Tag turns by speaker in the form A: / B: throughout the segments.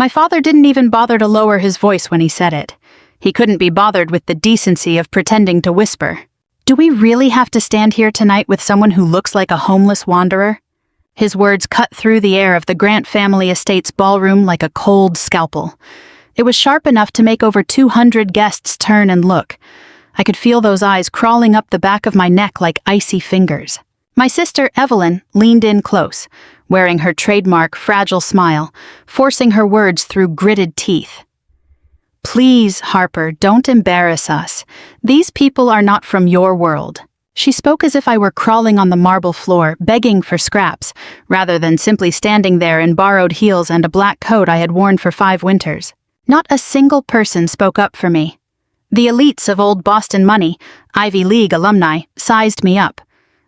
A: My father didn't even bother to lower his voice when he said it. He couldn't be bothered with the decency of pretending to whisper. "Do we really have to stand here tonight with someone who looks like a homeless wanderer?" His words cut through the air of the Grant family estate's ballroom like a cold scalpel. It was sharp enough to make over 200 guests turn and look. I could feel those eyes crawling up the back of my neck like icy fingers. My sister, Evelyn, leaned in close, wearing her trademark fragile smile, forcing her words through gritted teeth. "Please, Harper, don't embarrass us. These people are not from your world." She spoke as if I were crawling on the marble floor, begging for scraps, rather than simply standing there in borrowed heels and a black coat I had worn for 5 winters. Not a single person spoke up for me. The elites of old Boston money, Ivy League alumni, sized me up.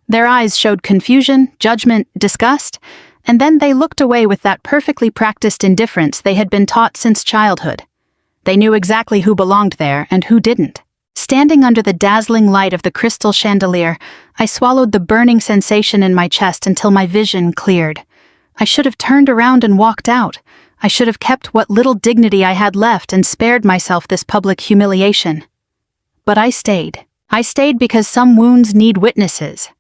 A: Their eyes showed confusion, judgment, disgust, and then they looked away with that perfectly practiced indifference they had been taught since childhood. They knew exactly who belonged there and who didn't. Standing under the dazzling light of the crystal chandelier, I swallowed the burning sensation in my chest until my vision cleared. I should have turned around and walked out. I should have kept what little dignity I had left and spared myself this public humiliation. But I stayed. I stayed because some wounds need witnesses.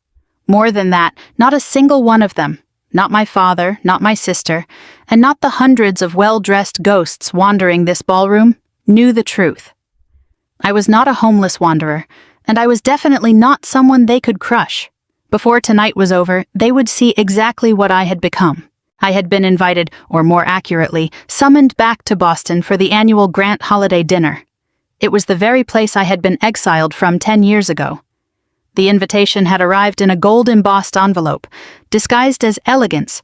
A: More than that, not a single one of them, not my father, not my sister, and not the hundreds of well-dressed ghosts wandering this ballroom, knew the truth. I was not a homeless wanderer, and I was definitely not someone they could crush. Before tonight was over, they would see exactly what I had become. I had been invited, or more accurately, summoned back to Boston for the annual Grant holiday dinner. It was the very place I had been exiled from 10 years ago. The invitation had arrived in a gold-embossed envelope, disguised as elegance,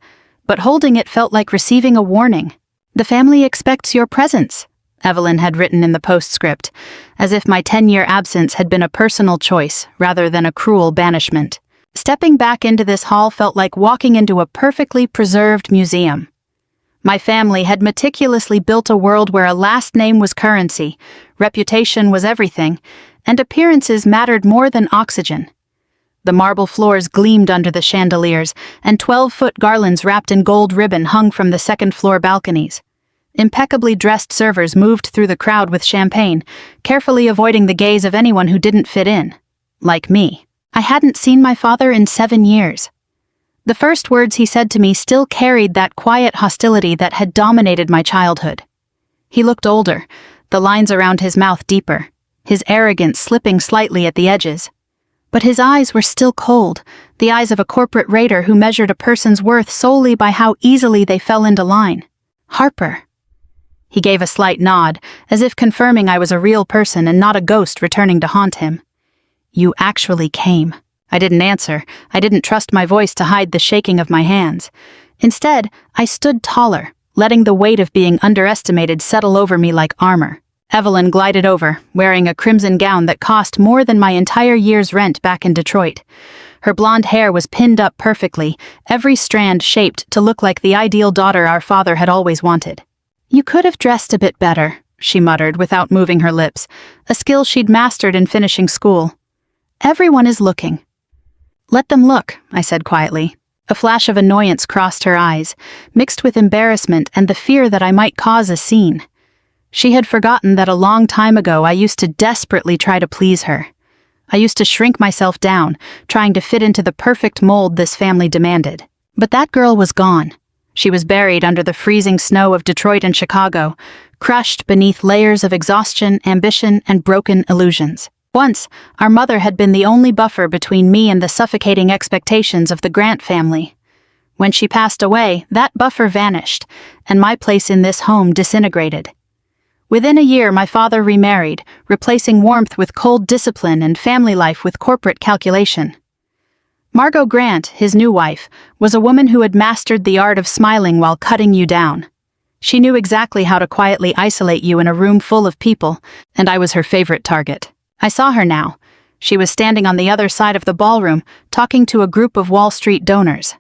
A: but holding it felt like receiving a warning. "The family expects your presence," Evelyn had written in the postscript, as if my 10-year absence had been a personal choice rather than a cruel banishment. Stepping back into this hall felt like walking into a perfectly preserved museum. My family had meticulously built a world where a last name was currency, reputation was everything, and appearances mattered more than oxygen. The marble floors gleamed under the chandeliers, and 12-foot garlands wrapped in gold ribbon hung from the second-floor balconies. Impeccably dressed servers moved through the crowd with champagne, carefully avoiding the gaze of anyone who didn't fit in. Like me. I hadn't seen my father in 7 years. The first words he said to me still carried that quiet hostility that had dominated my childhood. He looked older, the lines around his mouth deeper, his arrogance slipping slightly at the edges. But his eyes were still cold, the eyes of a corporate raider who measured a person's worth solely by how easily they fell into line. "Harper." He gave a slight nod, as if confirming I was a real person and not a ghost returning to haunt him. "You actually came." I didn't answer. I didn't trust my voice to hide the shaking of my hands. Instead, I stood taller, letting the weight of being underestimated settle over me like armor. Evelyn glided over, wearing a crimson gown that cost more than my entire year's rent back in Detroit. Her blonde hair was pinned up perfectly, every strand shaped to look like the ideal daughter our father had always wanted. "You could have dressed a bit better," she muttered without moving her lips, a skill she'd mastered in finishing school. "Everyone is looking." "Let them look," I said quietly. A flash of annoyance crossed her eyes, mixed with embarrassment and the fear that I might cause a scene. She had forgotten that a long time ago I used to desperately try to please her. I used to shrink myself down, trying to fit into the perfect mold this family demanded. But that girl was gone. She was buried under the freezing snow of Detroit and Chicago, crushed beneath layers of exhaustion, ambition, and broken illusions. Once, our mother had been the only buffer between me and the suffocating expectations of the Grant family. When she passed away, that buffer vanished, and my place in this home disintegrated. Within a year, my father remarried, replacing warmth with cold discipline and family life with corporate calculation. Margot Grant, his new wife, was a woman who had mastered the art of smiling while cutting you down. She knew exactly how to quietly isolate you in a room full of people, and I was her favorite target. I saw her now. She was standing on the other side of the ballroom, talking to a group of Wall Street donors.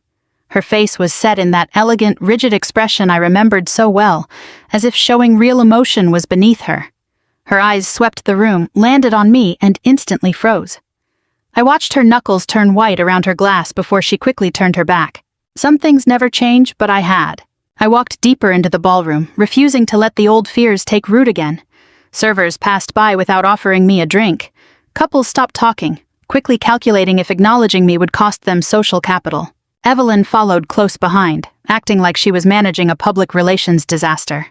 A: Her face was set in that elegant, rigid expression I remembered so well, as if showing real emotion was beneath her. Her eyes swept the room, landed on me, and instantly froze. I watched her knuckles turn white around her glass before she quickly turned her back. Some things never change, but I had. I walked deeper into the ballroom, refusing to let the old fears take root again. Servers passed by without offering me a drink. Couples stopped talking, quickly calculating if acknowledging me would cost them social capital. Evelyn followed close behind, acting like she was managing a public relations disaster.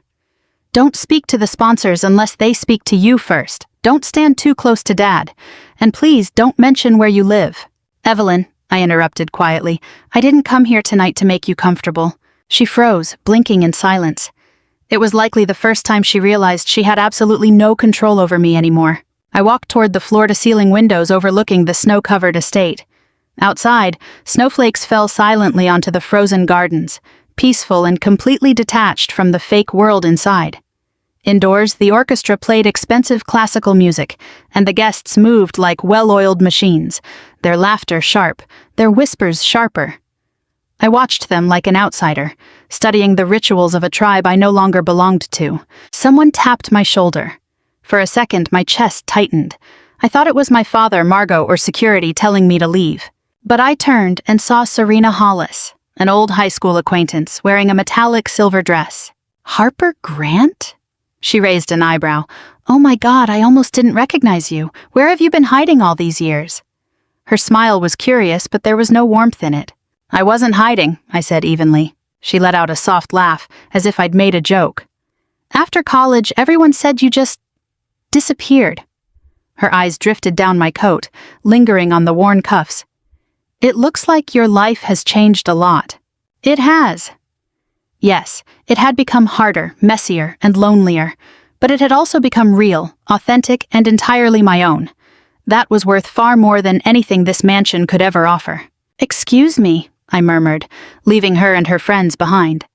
A: Don't speak to the sponsors unless they speak to you first. Don't stand too close to Dad. And please don't mention where you live. Evelyn, I interrupted quietly, I didn't come here tonight to make you comfortable. She froze, blinking in silence. It was likely the first time she realized she had absolutely no control over me anymore. I walked toward the floor-to-ceiling windows overlooking the snow-covered estate. Outside, snowflakes fell silently onto the frozen gardens, peaceful and completely detached from the fake world inside. Indoors, the orchestra played expensive classical music, and the guests moved like well-oiled machines, their laughter sharp, their whispers sharper. I watched them like an outsider, studying the rituals of a tribe I no longer belonged to. Someone tapped my shoulder. For a second, my chest tightened. I thought it was my father, Margot, or security telling me to leave. But I turned and saw Serena Hollis, an old high school acquaintance, wearing a metallic silver dress. Harper Grant? She raised an eyebrow. Oh my God, I almost didn't recognize you. Where have you been hiding all these years? Her smile was curious, but there was no warmth in it. I wasn't hiding, I said evenly. She let out a soft laugh, as if I'd made a joke. After college, everyone said you just disappeared. Her eyes drifted down my coat, lingering on the worn cuffs. It looks like your life has changed a lot. It has. Yes, it had become harder, messier, and lonelier, but it had also become real, authentic, and entirely my own. That was worth far more than anything this mansion could ever offer. Excuse me, I murmured, leaving her and her friends behind.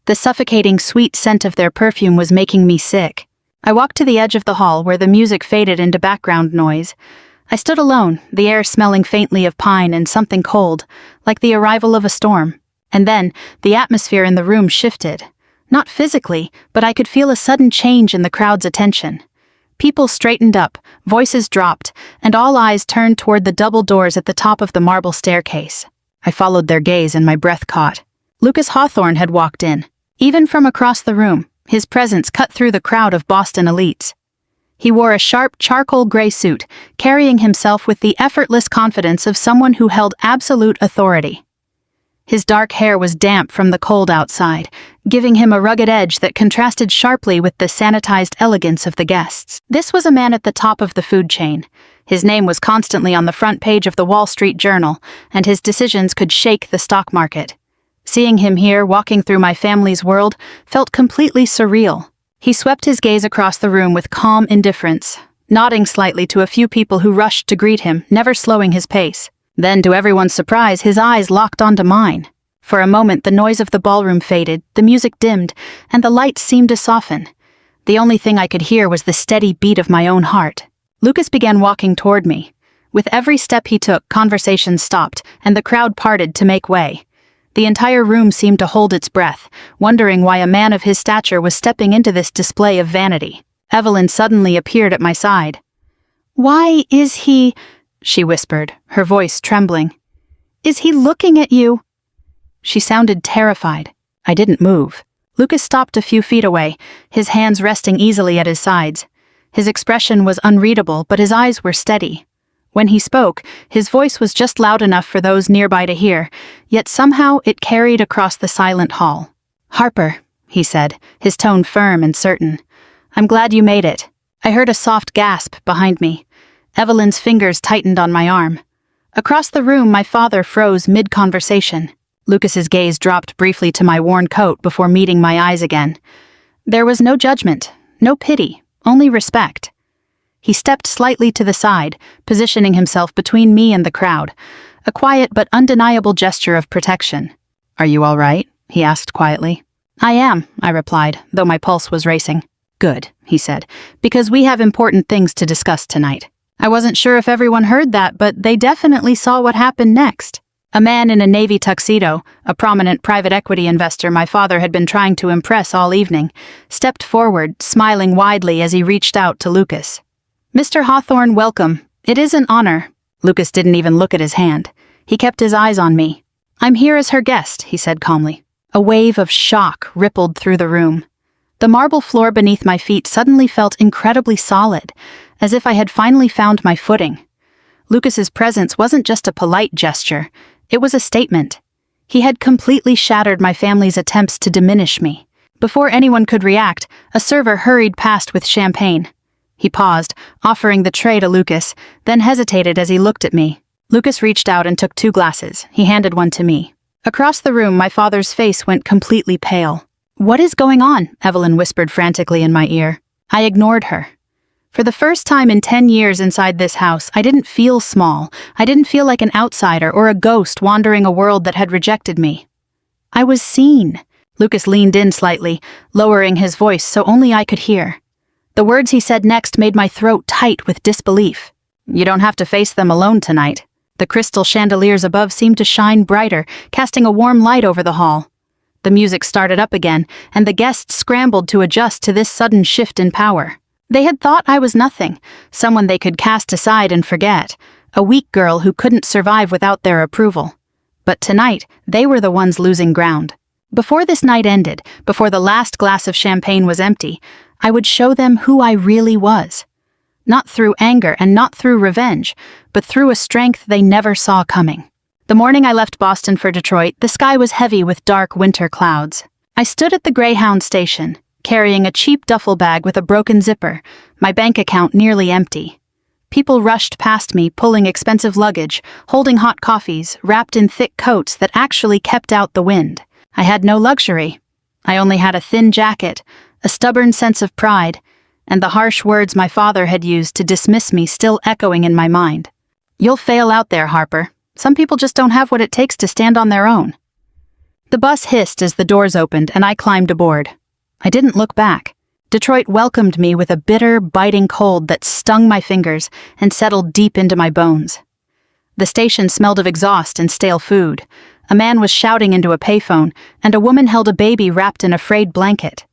A: The suffocating sweet scent of their perfume was making me sick. I walked to the edge of the hall where the music faded into background noise. I stood alone, the air smelling faintly of pine and something cold, like the arrival of a storm. And then, the atmosphere in the room shifted. Not physically, but I could feel a sudden change in the crowd's attention. People straightened up, voices dropped, and all eyes turned toward the double doors at the top of the marble staircase. I followed their gaze and my breath caught. Lucas Hawthorne had walked in. Even from across the room, his presence cut through the crowd of Boston elites. He wore a sharp charcoal gray suit, carrying himself with the effortless confidence of someone who held absolute authority. His dark hair was damp from the cold outside, giving him a rugged edge that contrasted sharply with the sanitized elegance of the guests. This was a man at the top of the food chain. His name was constantly on the front page of the Wall Street Journal, and his decisions could shake the stock market. Seeing him here, walking through my family's world, felt completely surreal. He swept his gaze across the room with calm indifference, nodding slightly to a few people who rushed to greet him, never slowing his pace. Then, to everyone's surprise, his eyes locked onto mine. For a moment, the noise of the ballroom faded, the music dimmed, and the lights seemed to soften. The only thing I could hear was the steady beat of my own heart. Lucas began walking toward me. With every step he took, conversation stopped, and the crowd parted to make way. The entire room seemed to hold its breath, wondering why a man of his stature was stepping into this display of vanity. Evelyn suddenly appeared at my side. "Why is he—" she whispered, her voice trembling. "Is he looking at you?" She sounded terrified. I didn't move. Lucas stopped a few feet away, his hands resting easily at his sides. His expression was unreadable, but his eyes were steady. When he spoke, his voice was just loud enough for those nearby to hear, yet somehow it carried across the silent hall. "Harper," he said, his tone firm and certain. "I'm glad you made it." I heard a soft gasp behind me. Evelyn's fingers tightened on my arm. Across the room, my father froze mid-conversation. Lucas's gaze dropped briefly to my worn coat before meeting my eyes again. There was no judgment, no pity, only respect. He stepped slightly to the side, positioning himself between me and the crowd, a quiet but undeniable gesture of protection. "Are you all right?" he asked quietly. "I am," I replied, though my pulse was racing. "Good," he said, "because we have important things to discuss tonight." I wasn't sure if everyone heard that, but they definitely saw what happened next. A man in a navy tuxedo, a prominent private equity investor my father had been trying to impress all evening, stepped forward, smiling widely as he reached out to Lucas. "Mr. Hawthorne, welcome. It is an honor." Lucas didn't even look at his hand. He kept his eyes on me. "I'm here as her guest," he said calmly. A wave of shock rippled through the room. The marble floor beneath my feet suddenly felt incredibly solid, as if I had finally found my footing. Lucas's presence wasn't just a polite gesture, it was a statement. He had completely shattered my family's attempts to diminish me. Before anyone could react, a server hurried past with champagne. He paused, offering the tray to Lucas, then hesitated as he looked at me. Lucas reached out and took 2 glasses. He handed one to me. Across the room, my father's face went completely pale. "What is going on?" Evelyn whispered frantically in my ear. I ignored her. For the first time in 10 years inside this house, I didn't feel small. I didn't feel like an outsider or a ghost wandering a world that had rejected me. I was seen. Lucas leaned in slightly, lowering his voice so only I could hear. The words he said next made my throat tight with disbelief. "You don't have to face them alone tonight." The crystal chandeliers above seemed to shine brighter, casting a warm light over the hall. The music started up again, and the guests scrambled to adjust to this sudden shift in power. They had thought I was nothing, someone they could cast aside and forget, a weak girl who couldn't survive without their approval. But tonight, they were the ones losing ground. Before this night ended, before the last glass of champagne was empty, I would show them who I really was. Not through anger and not through revenge, but through a strength they never saw coming. The morning I left Boston for Detroit, the sky was heavy with dark winter clouds. I stood at the Greyhound station, carrying a cheap duffel bag with a broken zipper, my bank account nearly empty. People rushed past me, pulling expensive luggage, holding hot coffees, wrapped in thick coats that actually kept out the wind. I had no luxury. I only had a thin jacket, a stubborn sense of pride, and the harsh words my father had used to dismiss me still echoing in my mind. "You'll fail out there, Harper. Some people just don't have what it takes to stand on their own." The bus hissed as the doors opened and I climbed aboard. I didn't look back. Detroit welcomed me with a bitter, biting cold that stung my fingers and settled deep into my bones. The station smelled of exhaust and stale food. A man was shouting into a payphone, and a woman held a baby wrapped in a frayed blanket.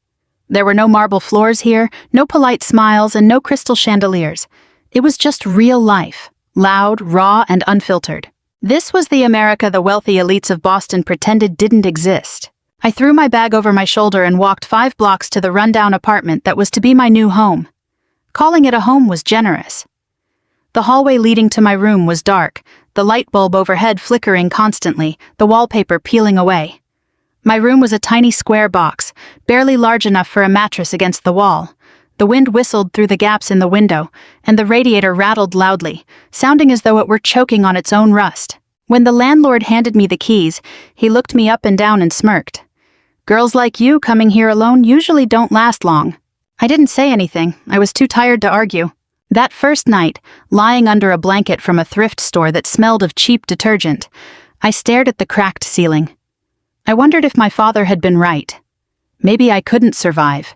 A: There were no marble floors here, no polite smiles, and no crystal chandeliers. It was just real life, loud, raw, and unfiltered. This was the America the wealthy elites of Boston pretended didn't exist. I threw my bag over my shoulder and walked 5 blocks to the rundown apartment that was to be my new home. Calling it a home was generous. The hallway leading to my room was dark, the light bulb overhead flickering constantly, the wallpaper peeling away. My room was a tiny square box, barely large enough for a mattress against the wall. The wind whistled through the gaps in the window, and the radiator rattled loudly, sounding as though it were choking on its own rust. When the landlord handed me the keys, he looked me up and down and smirked. "Girls like you coming here alone usually don't last long." I didn't say anything. I was too tired to argue. That first night, lying under a blanket from a thrift store that smelled of cheap detergent, I stared at the cracked ceiling. I wondered if my father had been right. Maybe I couldn't survive.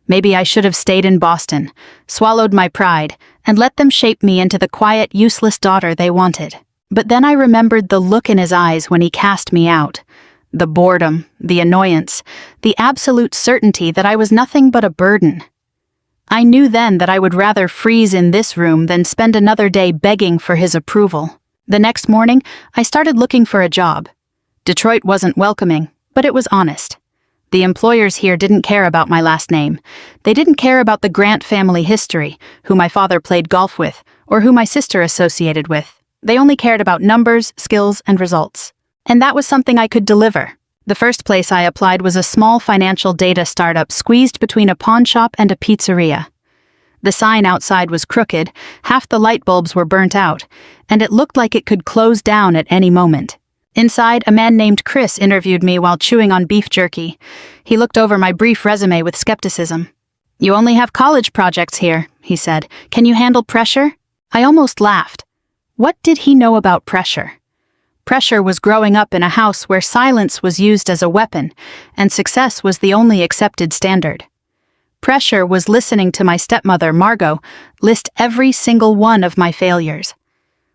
A: Maybe I should have stayed in Boston, swallowed my pride, and let them shape me into the quiet, useless daughter they wanted. But then I remembered the look in his eyes when he cast me out. The boredom, the annoyance, the absolute certainty that I was nothing but a burden. I knew then that I would rather freeze in this room than spend another day begging for his approval. The next morning, I started looking for a job. Detroit wasn't welcoming, but it was honest. The employers here didn't care about my last name. They didn't care about the Grant family history, who my father played golf with, or who my sister associated with. They only cared about numbers, skills, and results. And that was something I could deliver. The first place I applied was a small financial data startup squeezed between a pawn shop and a pizzeria. The sign outside was crooked, half the light bulbs were burnt out, and it looked like it could close down at any moment. Inside, a man named Chris interviewed me while chewing on beef jerky. He looked over my brief resume with skepticism. "You only have college projects here," he said. "Can you handle pressure?" I almost laughed. What did he know about pressure? Pressure was growing up in a house where silence was used as a weapon, and success was the only accepted standard. Pressure was listening to my stepmother, Margot, list every single one of my failures.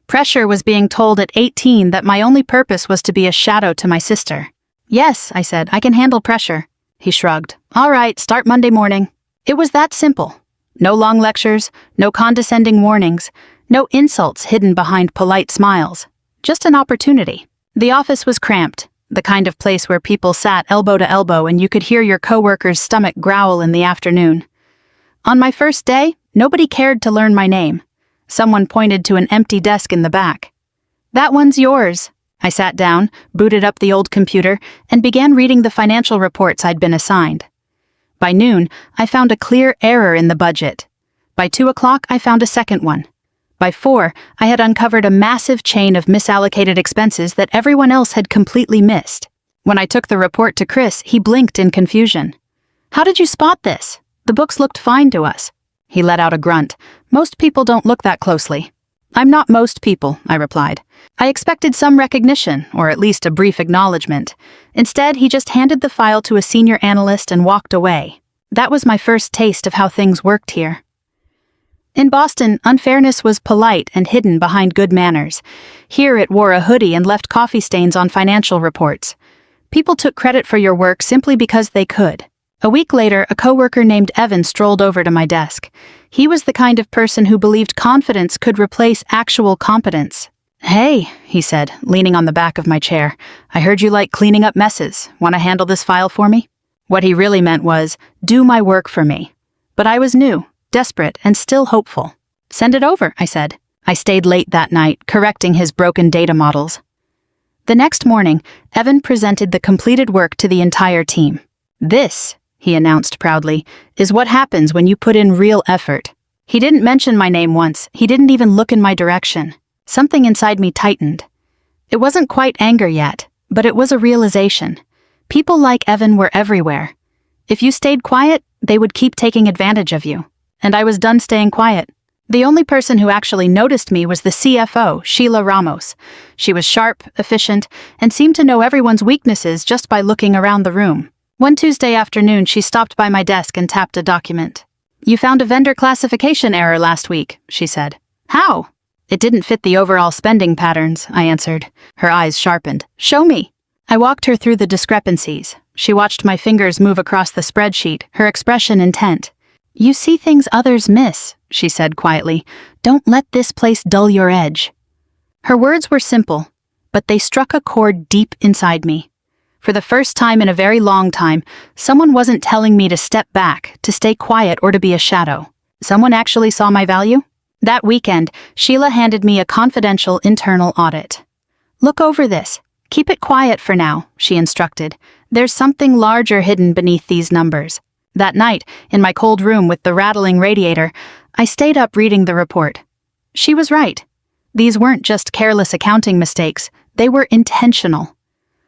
A: Pressure was being told at 18 that my only purpose was to be a shadow to my sister. "Yes," I said, "I can handle pressure." He shrugged. "All right, start Monday morning." It was that simple. No long lectures, no condescending warnings, no insults hidden behind polite smiles. Just an opportunity. The office was cramped. the kind of place where people sat elbow to elbow and you could hear your coworker's stomach growl in the afternoon. On my first day, nobody cared to learn my name. Someone pointed to an empty desk in the back. "That one's yours." I sat down, booted up the old computer, and began reading the financial reports I'd been assigned. By noon, I found a clear error in the budget. By 2 o'clock, I found a second one. By 4, I had uncovered a massive chain of misallocated expenses that everyone else had completely missed. When I took the report to Chris, he blinked in confusion. "How did you spot this? The books looked fine to us." He let out a grunt. "Most people don't look that closely." "I'm not most people," I replied. I expected some recognition, or at least a brief acknowledgement. Instead, he just handed the file to a senior analyst and walked away. That was my first taste of how things worked here. In Boston, unfairness was polite and hidden behind good manners. Here it wore a hoodie and left coffee stains on financial reports. People took credit for your work simply because they could. A week later, a coworker named Evan strolled over to my desk. He was the kind of person who believed confidence could replace actual competence. "Hey," he said, leaning on the back of my chair. "I heard you like cleaning up messes. Want to handle this file for me?" What he really meant was, do my work for me. But I was new, desperate, and still hopeful. "Send it over," I said. I stayed late that night, correcting his broken data models. The next morning, Evan presented the completed work to the entire team. "This," he announced proudly, "is what happens when you put in real effort." He didn't mention my name once. He didn't even look in my direction. Something inside me tightened. It wasn't quite anger yet, but it was a realization. People like Evan were everywhere. If you stayed quiet, they would keep taking advantage of you. And I was done staying quiet. The only person who actually noticed me was the CFO, Sheila Ramos. She was sharp, efficient, and seemed to know everyone's weaknesses just by looking around the room. One Tuesday afternoon, she stopped by my desk and tapped a document. "You found a vendor classification error last week," she said. "How?" "It didn't fit the overall spending patterns," I answered. Her eyes sharpened. "Show me." I walked her through the discrepancies. She watched my fingers move across the spreadsheet, her expression intent. "You see things others miss," she said quietly. "Don't let this place dull your edge." Her words were simple, but they struck a chord deep inside me. For the first time in a very long time, someone wasn't telling me to step back, to stay quiet, or to be a shadow. Someone actually saw my value. That weekend, Sheila handed me a confidential internal audit. "Look over this. Keep it quiet for now," she instructed. "There's something larger hidden beneath these numbers." That night, in my cold room with the rattling radiator, I stayed up reading the report. She was right. These weren't just careless accounting mistakes, they were intentional.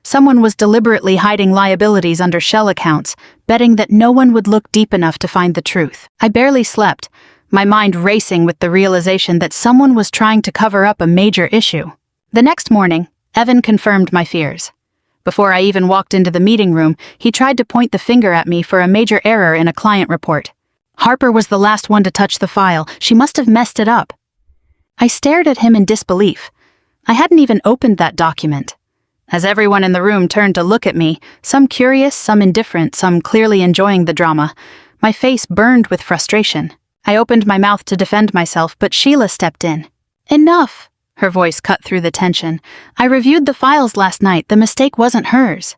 A: Someone was deliberately hiding liabilities under shell accounts, betting that no one would look deep enough to find the truth. I barely slept, my mind racing with the realization that someone was trying to cover up a major issue. The next morning, Evan confirmed my fears. Before I even walked into the meeting room, he tried to point the finger at me for a major error in a client report. Harper was the last one to touch the file. She must have messed it up. I stared at him in disbelief. I hadn't even opened that document. As everyone in the room turned to look at me, some curious, some indifferent, some clearly enjoying the drama, my face burned with frustration. I opened my mouth to defend myself, but Sheila stepped in. "Enough!" Her voice cut through the tension. "I reviewed the files last night. The mistake wasn't hers."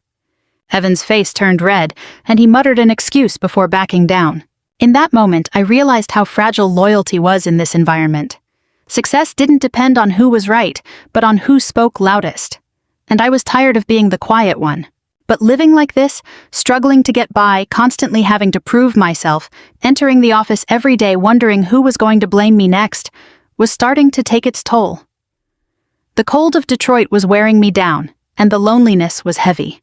A: Evan's face turned red, and he muttered an excuse before backing down. In that moment, I realized how fragile loyalty was in this environment. Success didn't depend on who was right, but on who spoke loudest. And I was tired of being the quiet one. But living like this, struggling to get by, constantly having to prove myself, entering the office every day wondering who was going to blame me next, was starting to take its toll. The cold of Detroit was wearing me down, and the loneliness was heavy.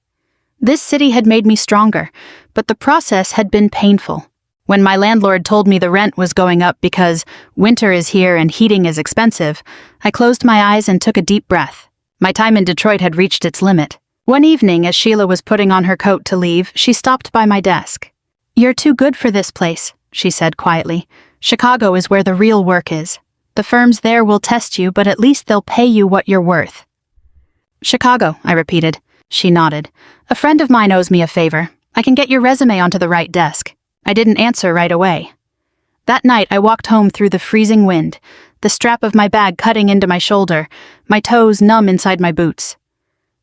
A: This city had made me stronger, but the process had been painful. When my landlord told me the rent was going up because winter is here and heating is expensive, I closed my eyes and took a deep breath. My time in Detroit had reached its limit. One evening, as Sheila was putting on her coat to leave, she stopped by my desk. "You're too good for this place," she said quietly. "Chicago is where the real work is. The firms there will test you, but at least they'll pay you what you're worth." "Chicago," I repeated. She nodded. "A friend of mine owes me a favor. I can get your resume onto the right desk." I didn't answer right away. That night, I walked home through the freezing wind, the strap of my bag cutting into my shoulder, my toes numb inside my boots.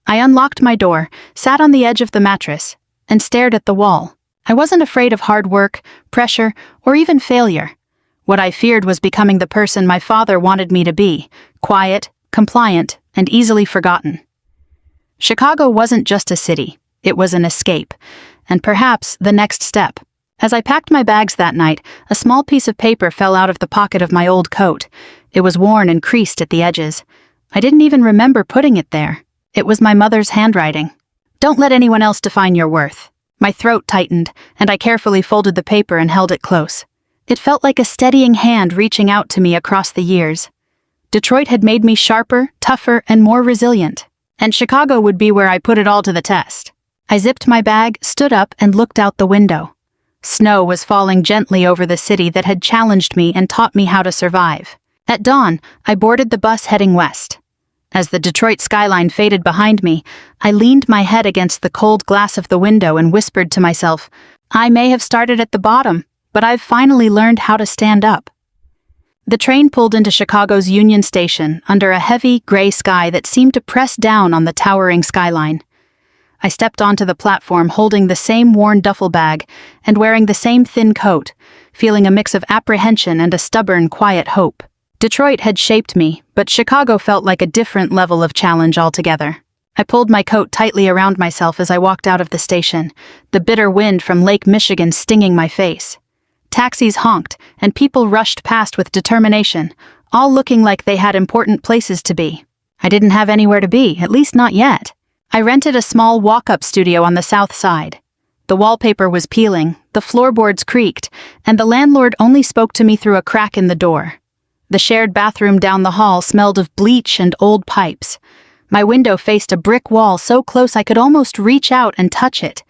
A: I unlocked my door, sat on the edge of the mattress, and stared at the wall. I wasn't afraid of hard work, pressure, or even failure. What I feared was becoming the person my father wanted me to be, quiet, compliant, and easily forgotten. Chicago wasn't just a city, it was an escape, and perhaps the next step. As I packed my bags that night, a small piece of paper fell out of the pocket of my old coat. It was worn and creased at the edges. I didn't even remember putting it there. It was my mother's handwriting. "Don't let anyone else define your worth." My throat tightened, and I carefully folded the paper and held it close. It felt like a steadying hand reaching out to me across the years. Detroit had made me sharper, tougher, and more resilient, and Chicago would be where I put it all to the test. I zipped my bag, stood up, and looked out the window. Snow was falling gently over the city that had challenged me and taught me how to survive. At dawn, I boarded the bus heading west. As the Detroit skyline faded behind me, I leaned my head against the cold glass of the window and whispered to myself, "I may have started at the bottom, but I've finally learned how to stand up." The train pulled into Chicago's Union Station under a heavy, gray sky that seemed to press down on the towering skyline. I stepped onto the platform holding the same worn duffel bag and wearing the same thin coat, feeling a mix of apprehension and a stubborn, quiet hope. Detroit had shaped me, but Chicago felt like a different level of challenge altogether. I pulled my coat tightly around myself as I walked out of the station, the bitter wind from Lake Michigan stinging my face. Taxis honked, and people rushed past with determination, all looking like they had important places to be. I didn't have anywhere to be, at least not yet. I rented a small walk-up studio on the south side. The wallpaper was peeling, the floorboards creaked, and the landlord only spoke to me through a crack in the door. The shared bathroom down the hall smelled of bleach and old pipes. My window faced a brick wall so close I could almost reach out and touch it.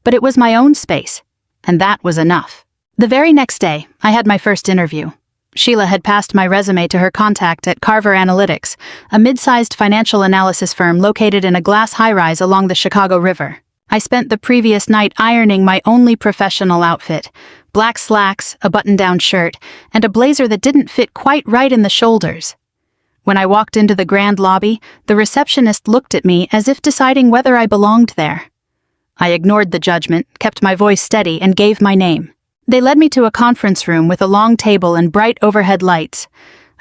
A: But it was my own space, and that was enough. The very next day, I had my first interview. Sheila had passed my resume to her contact at Carver Analytics, a mid-sized financial analysis firm located in a glass high-rise along the Chicago River. I spent the previous night ironing my only professional outfit, black slacks, a button-down shirt, and a blazer that didn't fit quite right in the shoulders. When I walked into the grand lobby, the receptionist looked at me as if deciding whether I belonged there. I ignored the judgment, kept my voice steady, and gave my name. They led me to a conference room with a long table and bright overhead lights.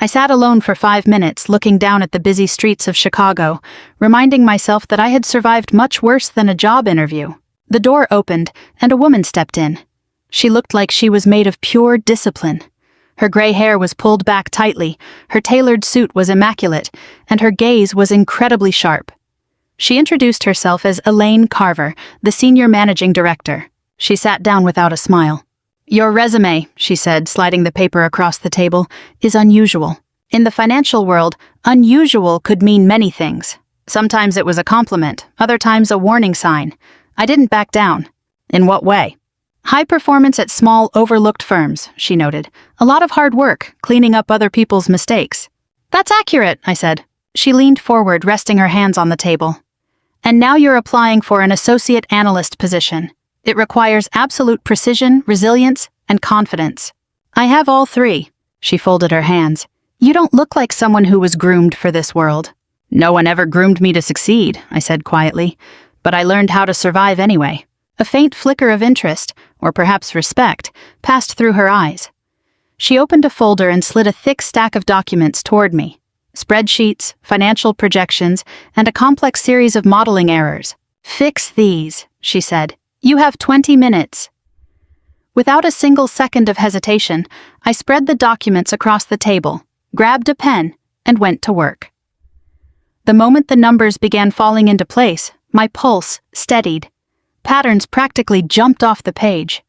A: I sat alone for 5 minutes, looking down at the busy streets of Chicago, reminding myself that I had survived much worse than a job interview. The door opened, and a woman stepped in. She looked like she was made of pure discipline. Her gray hair was pulled back tightly, her tailored suit was immaculate, and her gaze was incredibly sharp. She introduced herself as Elaine Carver, the senior managing director. She sat down without a smile. "Your resume," she said, sliding the paper across the table, "is unusual. In the financial world, unusual could mean many things. Sometimes it was a compliment, other times a warning sign. I didn't back down." "In what way?" "High performance at small, overlooked firms," she noted. "A lot of hard work, cleaning up other people's mistakes." "That's accurate," I said. She leaned forward, resting her hands on the table. "And now you're applying for an associate analyst position. It requires absolute precision, resilience, and confidence." "I have all three." She folded her hands. "You don't look like someone who was groomed for this world." "No one ever groomed me to succeed," I said quietly, "but I learned how to survive anyway." A faint flicker of interest, or perhaps respect, passed through her eyes. She opened a folder and slid a thick stack of documents toward me. Spreadsheets, financial projections, and a complex series of modeling errors. "Fix these," she said. "You have 20 minutes." Without a single second of hesitation, I spread the documents across the table, grabbed a pen, and went to work. The moment the numbers began falling into place, my pulse steadied. Patterns practically jumped off the page.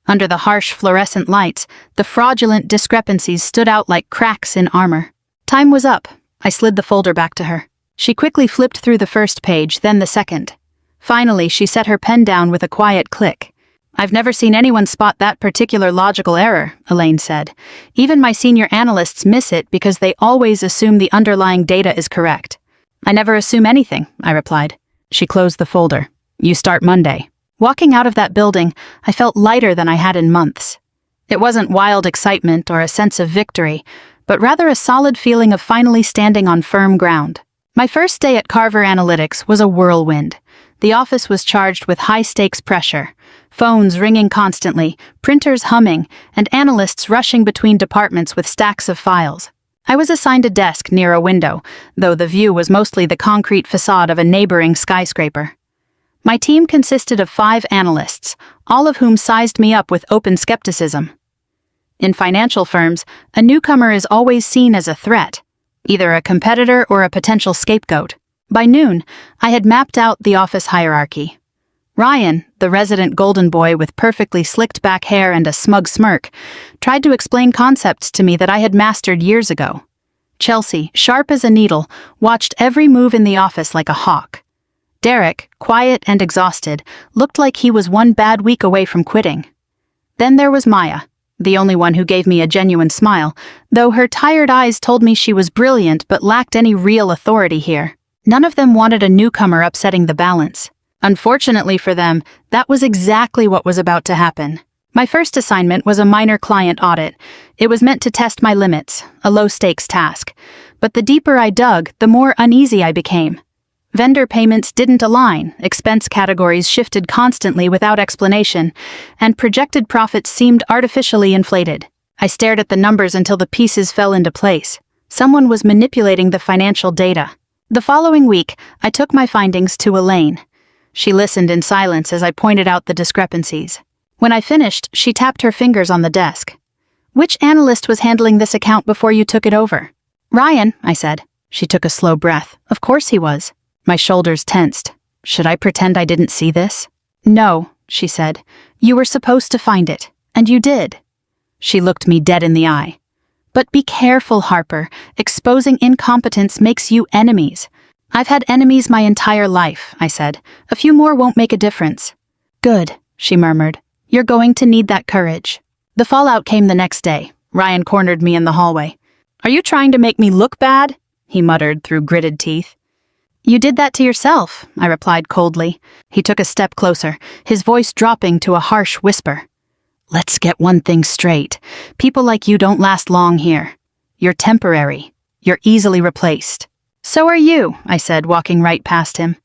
A: Under the harsh fluorescent lights, the fraudulent discrepancies stood out like cracks in armor. Time was up. I slid the folder back to her. She quickly flipped through the first page, then the second. Finally, she set her pen down with a quiet click. "I've never seen anyone spot that particular logical error," Elaine said. "Even my senior analysts miss it because they always assume the underlying data is correct." "I never assume anything," I replied. She closed the folder. "You start Monday." Walking out of that building, I felt lighter than I had in months. It wasn't wild excitement or a sense of victory, but rather a solid feeling of finally standing on firm ground. My first day at Carver Analytics was a whirlwind. The office was charged with high-stakes pressure, phones ringing constantly, printers humming, and analysts rushing between departments with stacks of files. I was assigned a desk near a window, though the view was mostly the concrete facade of a neighboring skyscraper. My team consisted of 5 analysts, all of whom sized me up with open skepticism. In financial firms, a newcomer is always seen as a threat, either a competitor or a potential scapegoat. By noon, I had mapped out the office hierarchy. Ryan, the resident golden boy with perfectly slicked back hair and a smug smirk, tried to explain concepts to me that I had mastered years ago. Chelsea, sharp as a needle, watched every move in the office like a hawk. Derek, quiet and exhausted, looked like he was one bad week away from quitting. Then there was Maya, the only one who gave me a genuine smile, though her tired eyes told me she was brilliant but lacked any real authority here. None of them wanted a newcomer upsetting the balance. Unfortunately for them, that was exactly what was about to happen. My first assignment was a minor client audit. It was meant to test my limits, a low-stakes task. But the deeper I dug, the more uneasy I became. Vendor payments didn't align, expense categories shifted constantly without explanation, and projected profits seemed artificially inflated. I stared at the numbers until the pieces fell into place. Someone was manipulating the financial data. The following week, I took my findings to Elaine. She listened in silence as I pointed out the discrepancies. When I finished, she tapped her fingers on the desk. "Which analyst was handling this account before you took it over?" "Ryan," I said. She took a slow breath. "Of course he was." My shoulders tensed. Should I pretend I didn't see this? "No," she said. "You were supposed to find it, and you did." She looked me dead in the eye. "But be careful, Harper. Exposing incompetence makes you enemies." "I've had enemies my entire life," I said. "A few more won't make a difference." "Good," she murmured. "You're going to need that courage." The fallout came the next day. Ryan cornered me in the hallway. "Are you trying to make me look bad?" he muttered through gritted teeth. "You did that to yourself," I replied coldly. He took a step closer, his voice dropping to a harsh whisper. "Let's get one thing straight. People like you don't last long here. You're temporary. You're easily replaced." "So are you," I said, walking right past him.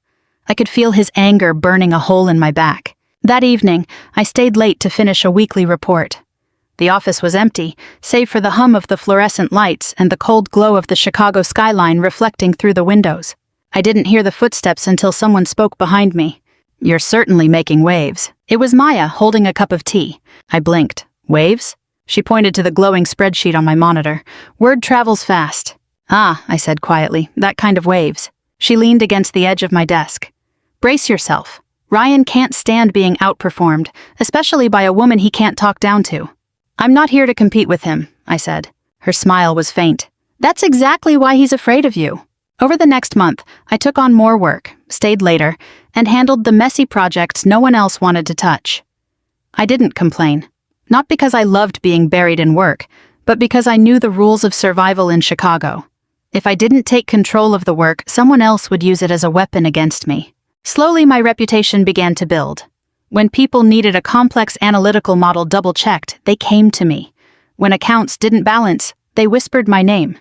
A: I could feel his anger burning a hole in my back. That evening, I stayed late to finish a weekly report. The office was empty, save for the hum of the fluorescent lights and the cold glow of the Chicago skyline reflecting through the windows. I didn't hear the footsteps until someone spoke behind me. "You're certainly making waves." It was Maya, holding a cup of tea. I blinked. "Waves?" She pointed to the glowing spreadsheet on my monitor. "Word travels fast." "Ah," I said quietly, "that kind of waves." She leaned against the edge of my desk. "Brace yourself. Ryan can't stand being outperformed, especially by a woman he can't talk down to." "I'm not here to compete with him," I said. Her smile was faint. "That's exactly why he's afraid of you." Over the next month, I took on more work, stayed later, and handled the messy projects no one else wanted to touch. I didn't complain. Not because I loved being buried in work, but because I knew the rules of survival in Chicago. If I didn't take control of the work, someone else would use it as a weapon against me. Slowly, my reputation began to build. When people needed a complex analytical model double-checked, they came to me. When accounts didn't balance, they whispered my name.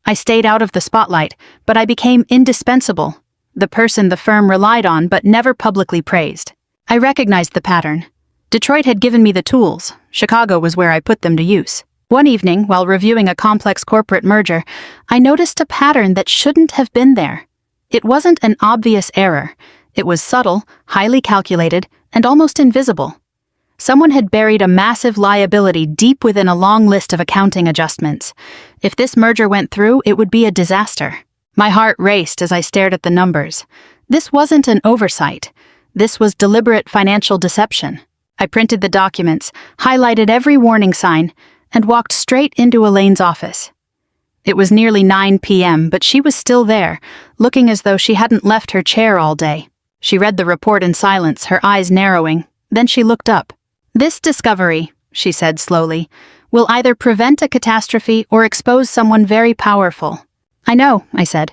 A: I stayed out of the spotlight, but I became indispensable, the person the firm relied on but never publicly praised. I recognized the pattern. Detroit had given me the tools. Chicago was where I put them to use. One evening, while reviewing a complex corporate merger, I noticed a pattern that shouldn't have been there. It wasn't an obvious error. It was subtle, highly calculated, and almost invisible. Someone had buried a massive liability deep within a long list of accounting adjustments. If this merger went through, it would be a disaster. My heart raced as I stared at the numbers. This wasn't an oversight. This was deliberate financial deception. I printed the documents, highlighted every warning sign, and walked straight into Elaine's office. It was nearly 9 p.m., but she was still there, looking as though she hadn't left her chair all day. She read the report in silence, her eyes narrowing. Then she looked up. "This discovery," she said slowly, "will either prevent a catastrophe or expose someone very powerful." "I know," I said.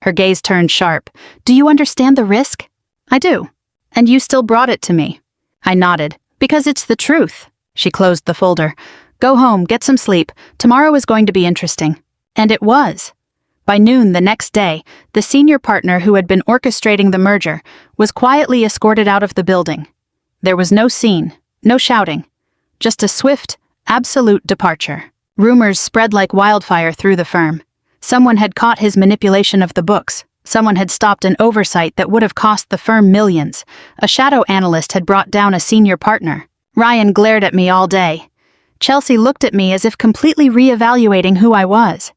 A: Her gaze turned sharp. "Do you understand the risk?" "I do." "And you still brought it to me?" I nodded. "Because it's the truth." She closed the folder. "Go home, get some sleep. Tomorrow is going to be interesting." And it was. By noon the next day, the senior partner who had been orchestrating the merger was quietly escorted out of the building. There was no scene, no shouting, just a swift, absolute departure. Rumors spread like wildfire through the firm. Someone had caught his manipulation of the books. Someone had stopped an oversight that would have cost the firm millions. A shadow analyst had brought down a senior partner. Ryan glared at me all day. Chelsea looked at me as if completely re-evaluating who I was.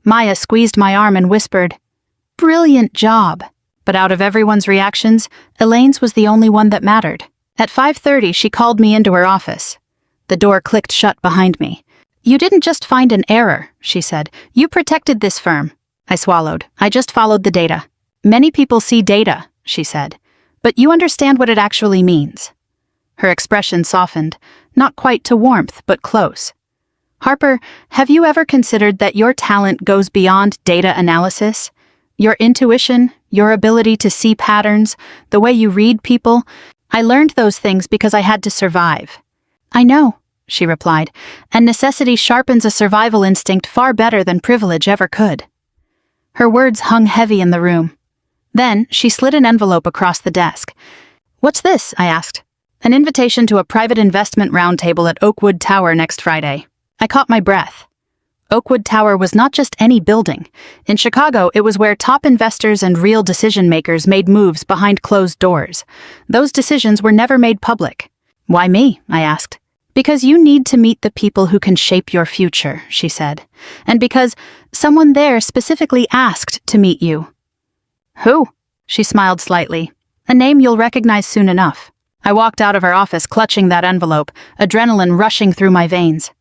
A: Maya squeezed my arm and whispered, "Brilliant job." But out of everyone's reactions, Elaine's was the only one that mattered. At 5:30, she called me into her office. The door clicked shut behind me. "You didn't just find an error," she said. "You protected this firm." I swallowed. "I just followed the data." "Many people see data," she said. "But you understand what it actually means." Her expression softened, not quite to warmth, but close. "Harper, have you ever considered that your talent goes beyond data analysis? Your intuition, your ability to see patterns, the way you read people? I learned those things because I had to survive." "I know," she replied, "and necessity sharpens a survival instinct far better than privilege ever could." Her words hung heavy in the room. Then she slid an envelope across the desk. "What's this?" I asked. "An invitation to a private investment roundtable at Oakwood Tower next Friday." I caught my breath. Oakwood Tower was not just any building. In Chicago, it was where top investors and real decision-makers made moves behind closed doors. Those decisions were never made public. "Why me?" I asked. "Because you need to meet the people who can shape your future," she said. "And because someone there specifically asked to meet you." "Who?" She smiled slightly. "A name you'll recognize soon enough." I walked out of her office clutching that envelope, adrenaline rushing through my veins.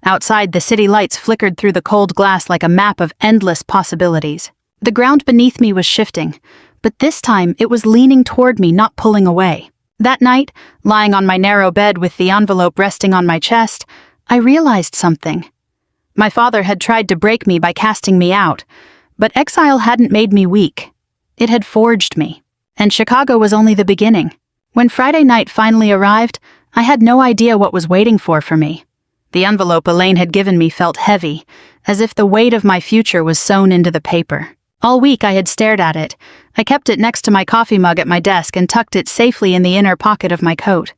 A: Outside, the city lights flickered through the cold glass like a map of endless possibilities. The ground beneath me was shifting, but this time it was leaning toward me, not pulling away. That night, lying on my narrow bed with the envelope resting on my chest, I realized something. My father had tried to break me by casting me out, but exile hadn't made me weak. It had forged me. And Chicago was only the beginning. When Friday night finally arrived, I had no idea what was waiting for me. The envelope Elaine had given me felt heavy, as if the weight of my future was sewn into the paper. All week I had stared at it. I kept it next to my coffee mug at my desk and tucked it safely in the inner pocket of my coat.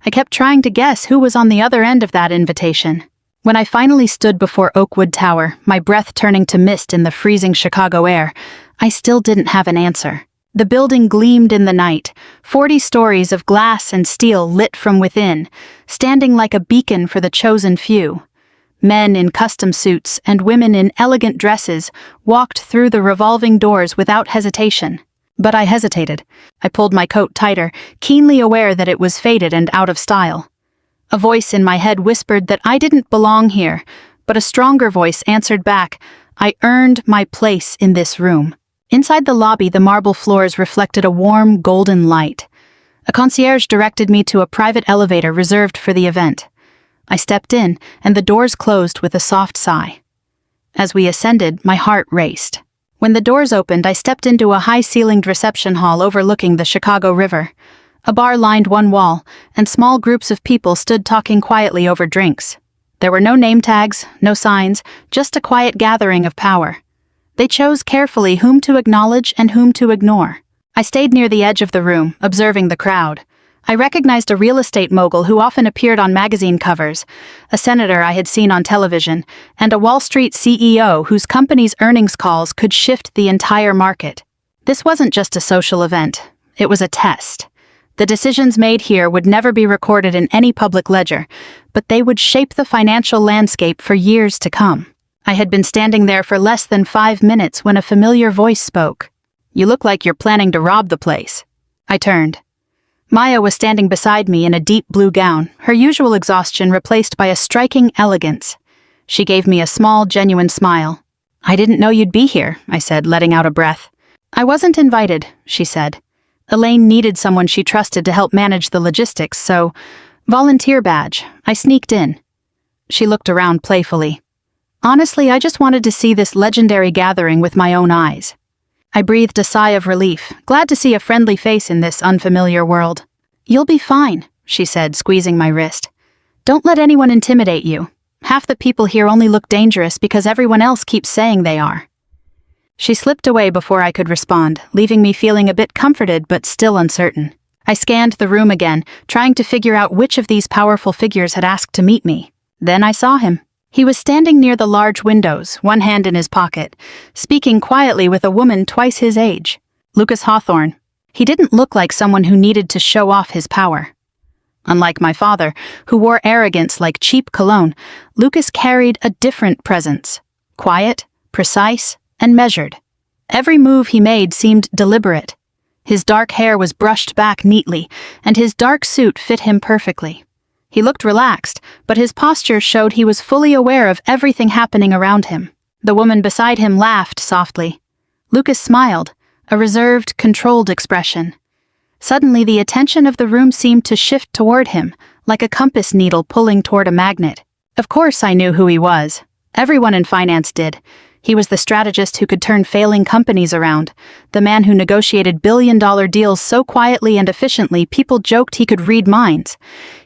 A: I kept trying to guess who was on the other end of that invitation. When I finally stood before Oakwood Tower, my breath turning to mist in the freezing Chicago air, I still didn't have an answer. The building gleamed in the night, 40 stories of glass and steel lit from within, standing like a beacon for the chosen few. Men in custom suits and women in elegant dresses walked through the revolving doors without hesitation. But I hesitated. I pulled my coat tighter, keenly aware that it was faded and out of style. A voice in my head whispered that I didn't belong here, but a stronger voice answered back, "I earned my place in this room." Inside the lobby, the marble floors reflected a warm, golden light. A concierge directed me to a private elevator reserved for the event. I stepped in, and the doors closed with a soft sigh. As we ascended, my heart raced. When the doors opened, I stepped into a high-ceilinged reception hall overlooking the Chicago River. A bar lined one wall, and small groups of people stood talking quietly over drinks. There were no name tags, no signs, just a quiet gathering of power. They chose carefully whom to acknowledge and whom to ignore. I stayed near the edge of the room, observing the crowd. I recognized a real estate mogul who often appeared on magazine covers, a senator I had seen on television, and a Wall Street CEO whose company's earnings calls could shift the entire market. This wasn't just a social event. It was a test. The decisions made here would never be recorded in any public ledger, but they would shape the financial landscape for years to come. I had been standing there for less than 5 minutes when a familiar voice spoke. "You look like you're planning to rob the place." I turned. Maya was standing beside me in a deep blue gown, her usual exhaustion replaced by a striking elegance. She gave me a small, genuine smile. "I didn't know you'd be here," I said, letting out a breath. "I wasn't invited," she said. Elaine needed someone she trusted to help manage the logistics, so, volunteer badge, I sneaked in. She looked around playfully. "Honestly, I just wanted to see this legendary gathering with my own eyes." I breathed a sigh of relief, glad to see a friendly face in this unfamiliar world. "You'll be fine," she said, squeezing my wrist. "Don't let anyone intimidate you. Half the people here only look dangerous because everyone else keeps saying they are." She slipped away before I could respond, leaving me feeling a bit comforted but still uncertain. I scanned the room again, trying to figure out which of these powerful figures had asked to meet me. Then I saw him. He was standing near the large windows, one hand in his pocket, speaking quietly with a woman twice his age. Lucas Hawthorne. He didn't look like someone who needed to show off his power. Unlike my father, who wore arrogance like cheap cologne, Lucas carried a different presence. Quiet, precise, and measured. Every move he made seemed deliberate. His dark hair was brushed back neatly, and his dark suit fit him perfectly. He looked relaxed, but his posture showed he was fully aware of everything happening around him. The woman beside him laughed softly. Lucas smiled, a reserved, controlled expression. Suddenly, the attention of the room seemed to shift toward him, like a compass needle pulling toward a magnet. Of course I knew who he was. Everyone in finance did. He was the strategist who could turn failing companies around, the man who negotiated billion-dollar deals so quietly and efficiently people joked he could read minds.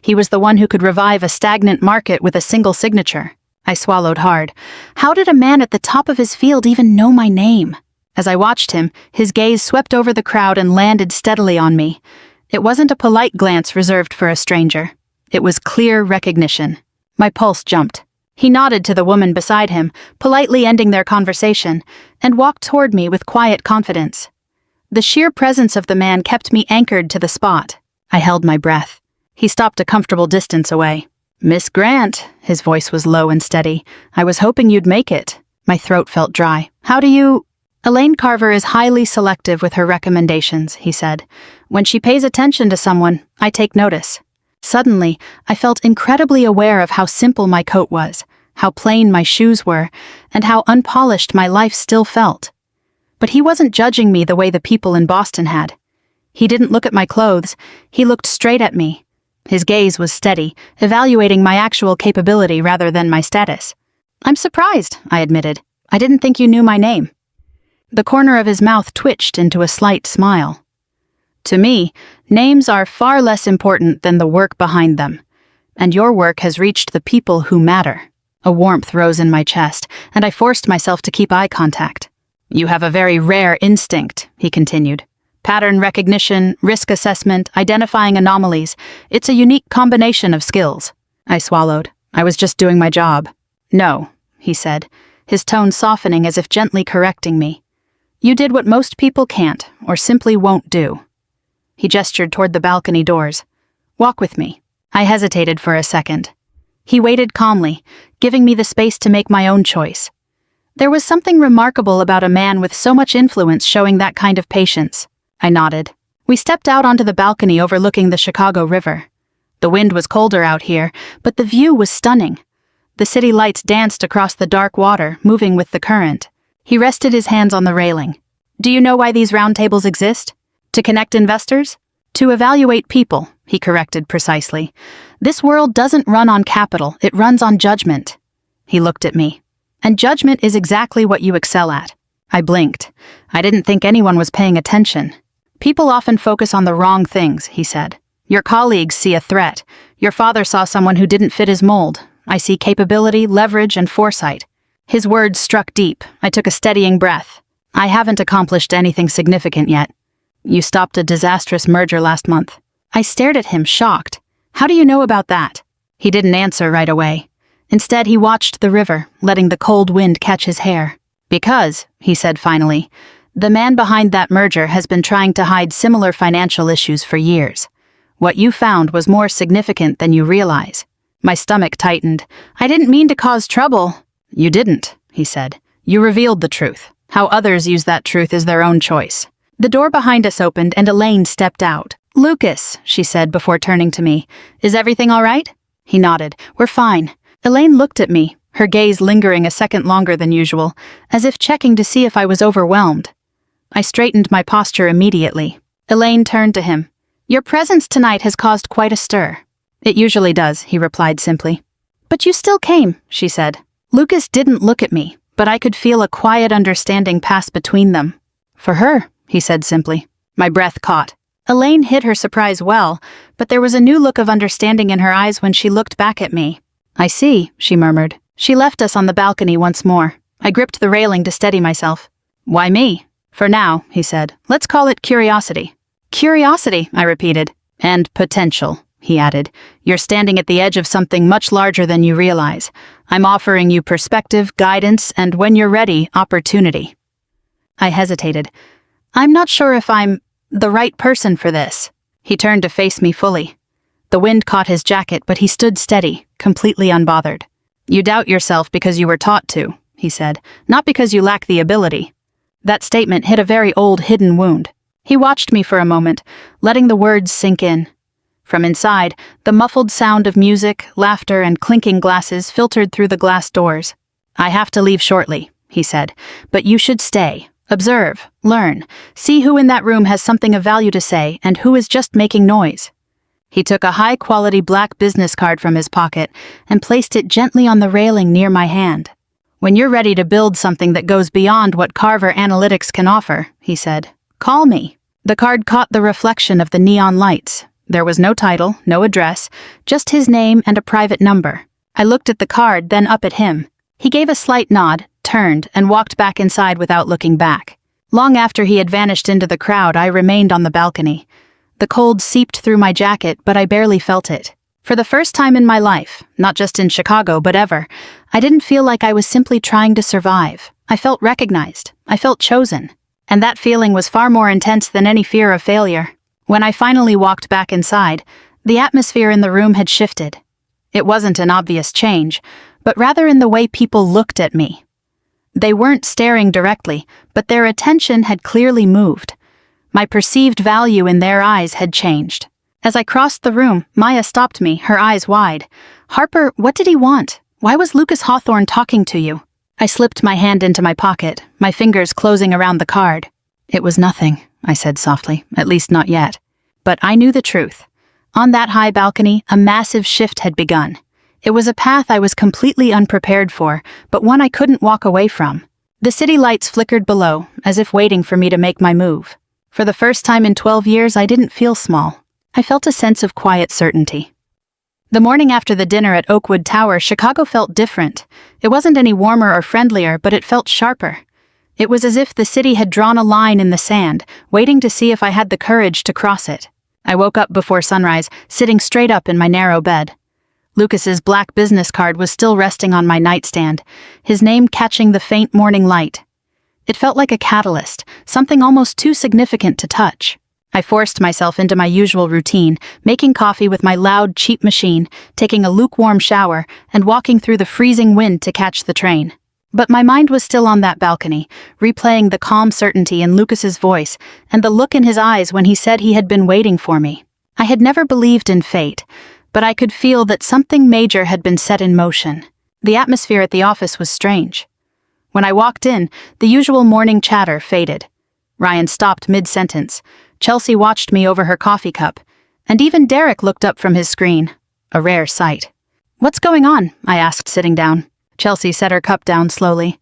A: He was the one who could revive a stagnant market with a single signature. I swallowed hard. How did a man at the top of his field even know my name? As I watched him, his gaze swept over the crowd and landed steadily on me. It wasn't a polite glance reserved for a stranger. It was clear recognition. My pulse jumped. He nodded to the woman beside him, politely ending their conversation, and walked toward me with quiet confidence. The sheer presence of the man kept me anchored to the spot. I held my breath. He stopped a comfortable distance away. "Miss Grant," his voice was low and steady. "I was hoping you'd make it." My throat felt dry. "How do you—" "Elaine Carver is highly selective with her recommendations," he said. "When she pays attention to someone, I take notice." Suddenly, I felt incredibly aware of how simple my coat was, how plain my shoes were, and how unpolished my life still felt. But he wasn't judging me the way the people in Boston had. He didn't look at my clothes, he looked straight at me. His gaze was steady, evaluating my actual capability rather than my status. "I'm surprised," I admitted. "I didn't think you knew my name." The corner of his mouth twitched into a slight smile. "To me, names are far less important than the work behind them. And your work has reached the people who matter." A warmth rose in my chest, and I forced myself to keep eye contact. "You have a very rare instinct," he continued. "Pattern recognition, risk assessment, identifying anomalies. It's a unique combination of skills." I swallowed. I was just doing my job. "No," he said, his tone softening as if gently correcting me. "You did what most people can't, or simply won't do." He gestured toward the balcony doors. "Walk with me." I hesitated for a second. He waited calmly, giving me the space to make my own choice. There was something remarkable about a man with so much influence showing that kind of patience. I nodded. We stepped out onto the balcony overlooking the Chicago River. The wind was colder out here, but the view was stunning. The city lights danced across the dark water, moving with the current. He rested his hands on the railing. "Do you know why these roundtables exist? To connect investors? To evaluate people," he corrected precisely. "This world doesn't run on capital, it runs on judgment." He looked at me. "And judgment is exactly what you excel at." I blinked. I didn't think anyone was paying attention. "People often focus on the wrong things," he said. "Your colleagues see a threat. Your father saw someone who didn't fit his mold. I see capability, leverage, and foresight." His words struck deep. I took a steadying breath. "I haven't accomplished anything significant yet." "You stopped a disastrous merger last month." I stared at him, shocked. "How do you know about that?" He didn't answer right away. Instead, he watched the river, letting the cold wind catch his hair. "Because," he said finally, "the man behind that merger has been trying to hide similar financial issues for years. What you found was more significant than you realize." My stomach tightened. "I didn't mean to cause trouble." "You didn't," he said. "You revealed the truth. How others use that truth is their own choice." The door behind us opened and Elaine stepped out. "Lucas," she said before turning to me, "is everything all right?" He nodded. "We're fine." Elaine looked at me, her gaze lingering a second longer than usual, as if checking to see if I was overwhelmed. I straightened my posture immediately. Elaine turned to him. "Your presence tonight has caused quite a stir." "It usually does," he replied simply. "But you still came," she said. Lucas didn't look at me, but I could feel a quiet understanding pass between them. "For her," he said simply. My breath caught. Elaine hid her surprise well, but there was a new look of understanding in her eyes when she looked back at me. "I see," she murmured. She left us on the balcony once more. I gripped the railing to steady myself. Why me? For now, he said. Let's call it curiosity. Curiosity, I repeated. And potential, he added. You're standing at the edge of something much larger than you realize. I'm offering you perspective, guidance, and when you're ready, opportunity. I hesitated. I'm not sure if I'm the right person for this. He turned to face me fully. The wind caught his jacket, but he stood steady, completely unbothered. You doubt yourself because you were taught to, he said, not because you lack the ability. That statement hit a very old hidden wound. He watched me for a moment, letting the words sink in. From inside, the muffled sound of music, laughter, and clinking glasses filtered through the glass doors. I have to leave shortly, he said, but you should stay. Observe, learn, see who in that room has something of value to say and who is just making noise. He took a high-quality black business card from his pocket and placed it gently on the railing near my hand. When you're ready to build something that goes beyond what Carver Analytics can offer, he said, call me. The card caught the reflection of the neon lights. There was no title, no address, just his name and a private number. I looked at the card, then up at him. He gave a slight nod, turned, and walked back inside without looking back. Long after he had vanished into the crowd, I remained on the balcony. The cold seeped through my jacket, but I barely felt it. For the first time in my life, not just in Chicago, but ever, I didn't feel like I was simply trying to survive. I felt recognized. I felt chosen. And that feeling was far more intense than any fear of failure. When I finally walked back inside, the atmosphere in the room had shifted. It wasn't an obvious change, but rather in the way people looked at me. They weren't staring directly, but their attention had clearly moved. My perceived value in their eyes had changed. As I crossed the room, Maya stopped me, her eyes wide. Harper, what did he want? Why was Lucas Hawthorne talking to you? I slipped my hand into my pocket, my fingers closing around the card. It was nothing, I said softly, at least not yet. But I knew the truth. On that high balcony, a massive shift had begun. It was a path I was completely unprepared for, but one I couldn't walk away from. The city lights flickered below, as if waiting for me to make my move. For the first time in 12 years, I didn't feel small. I felt a sense of quiet certainty. The morning after the dinner at Oakwood Tower, Chicago felt different. It wasn't any warmer or friendlier, but it felt sharper. It was as if the city had drawn a line in the sand, waiting to see if I had the courage to cross it. I woke up before sunrise, sitting straight up in my narrow bed. Lucas's black business card was still resting on my nightstand, his name catching the faint morning light. It felt like a catalyst, something almost too significant to touch. I forced myself into my usual routine, making coffee with my loud, cheap machine, taking a lukewarm shower, and walking through the freezing wind to catch the train. But my mind was still on that balcony, replaying the calm certainty in Lucas's voice and the look in his eyes when he said he had been waiting for me. I had never believed in fate, but I could feel that something major had been set in motion. The atmosphere at the office was strange. When I walked in, the usual morning chatter faded. Ryan stopped mid-sentence. Chelsea watched me over her coffee cup, and even Derek looked up from his screen. A rare sight. "What's going on?" I asked, sitting down. Chelsea set her cup down slowly.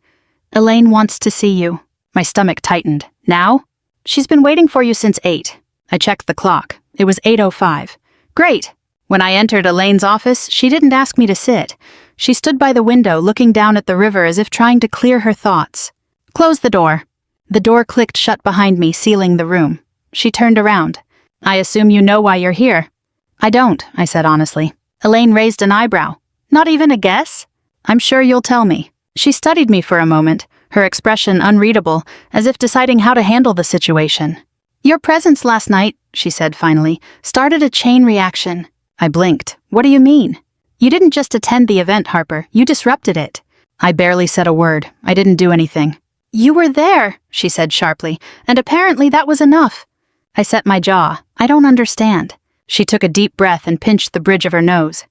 A: "Elaine wants to see you." My stomach tightened. "Now?" "She's been waiting for you since 8. I checked the clock. It was 8:05. "Great." When I entered Elaine's office, she didn't ask me to sit. She stood by the window, looking down at the river as if trying to clear her thoughts. "Close the door." The door clicked shut behind me, sealing the room. She turned around. "I assume you know why you're here." "I don't," I said honestly. Elaine raised an eyebrow. "Not even a guess?" "I'm sure you'll tell me." She studied me for a moment, her expression unreadable, as if deciding how to handle the situation. "Your presence last night," she said finally, "started a chain reaction." I blinked. "What do you mean?" "You didn't just attend the event, Harper. You disrupted it." I barely said a word. I didn't do anything. "You were there," she said sharply, "and apparently that was enough." I set my jaw. "I don't understand." She took a deep breath and pinched the bridge of her nose.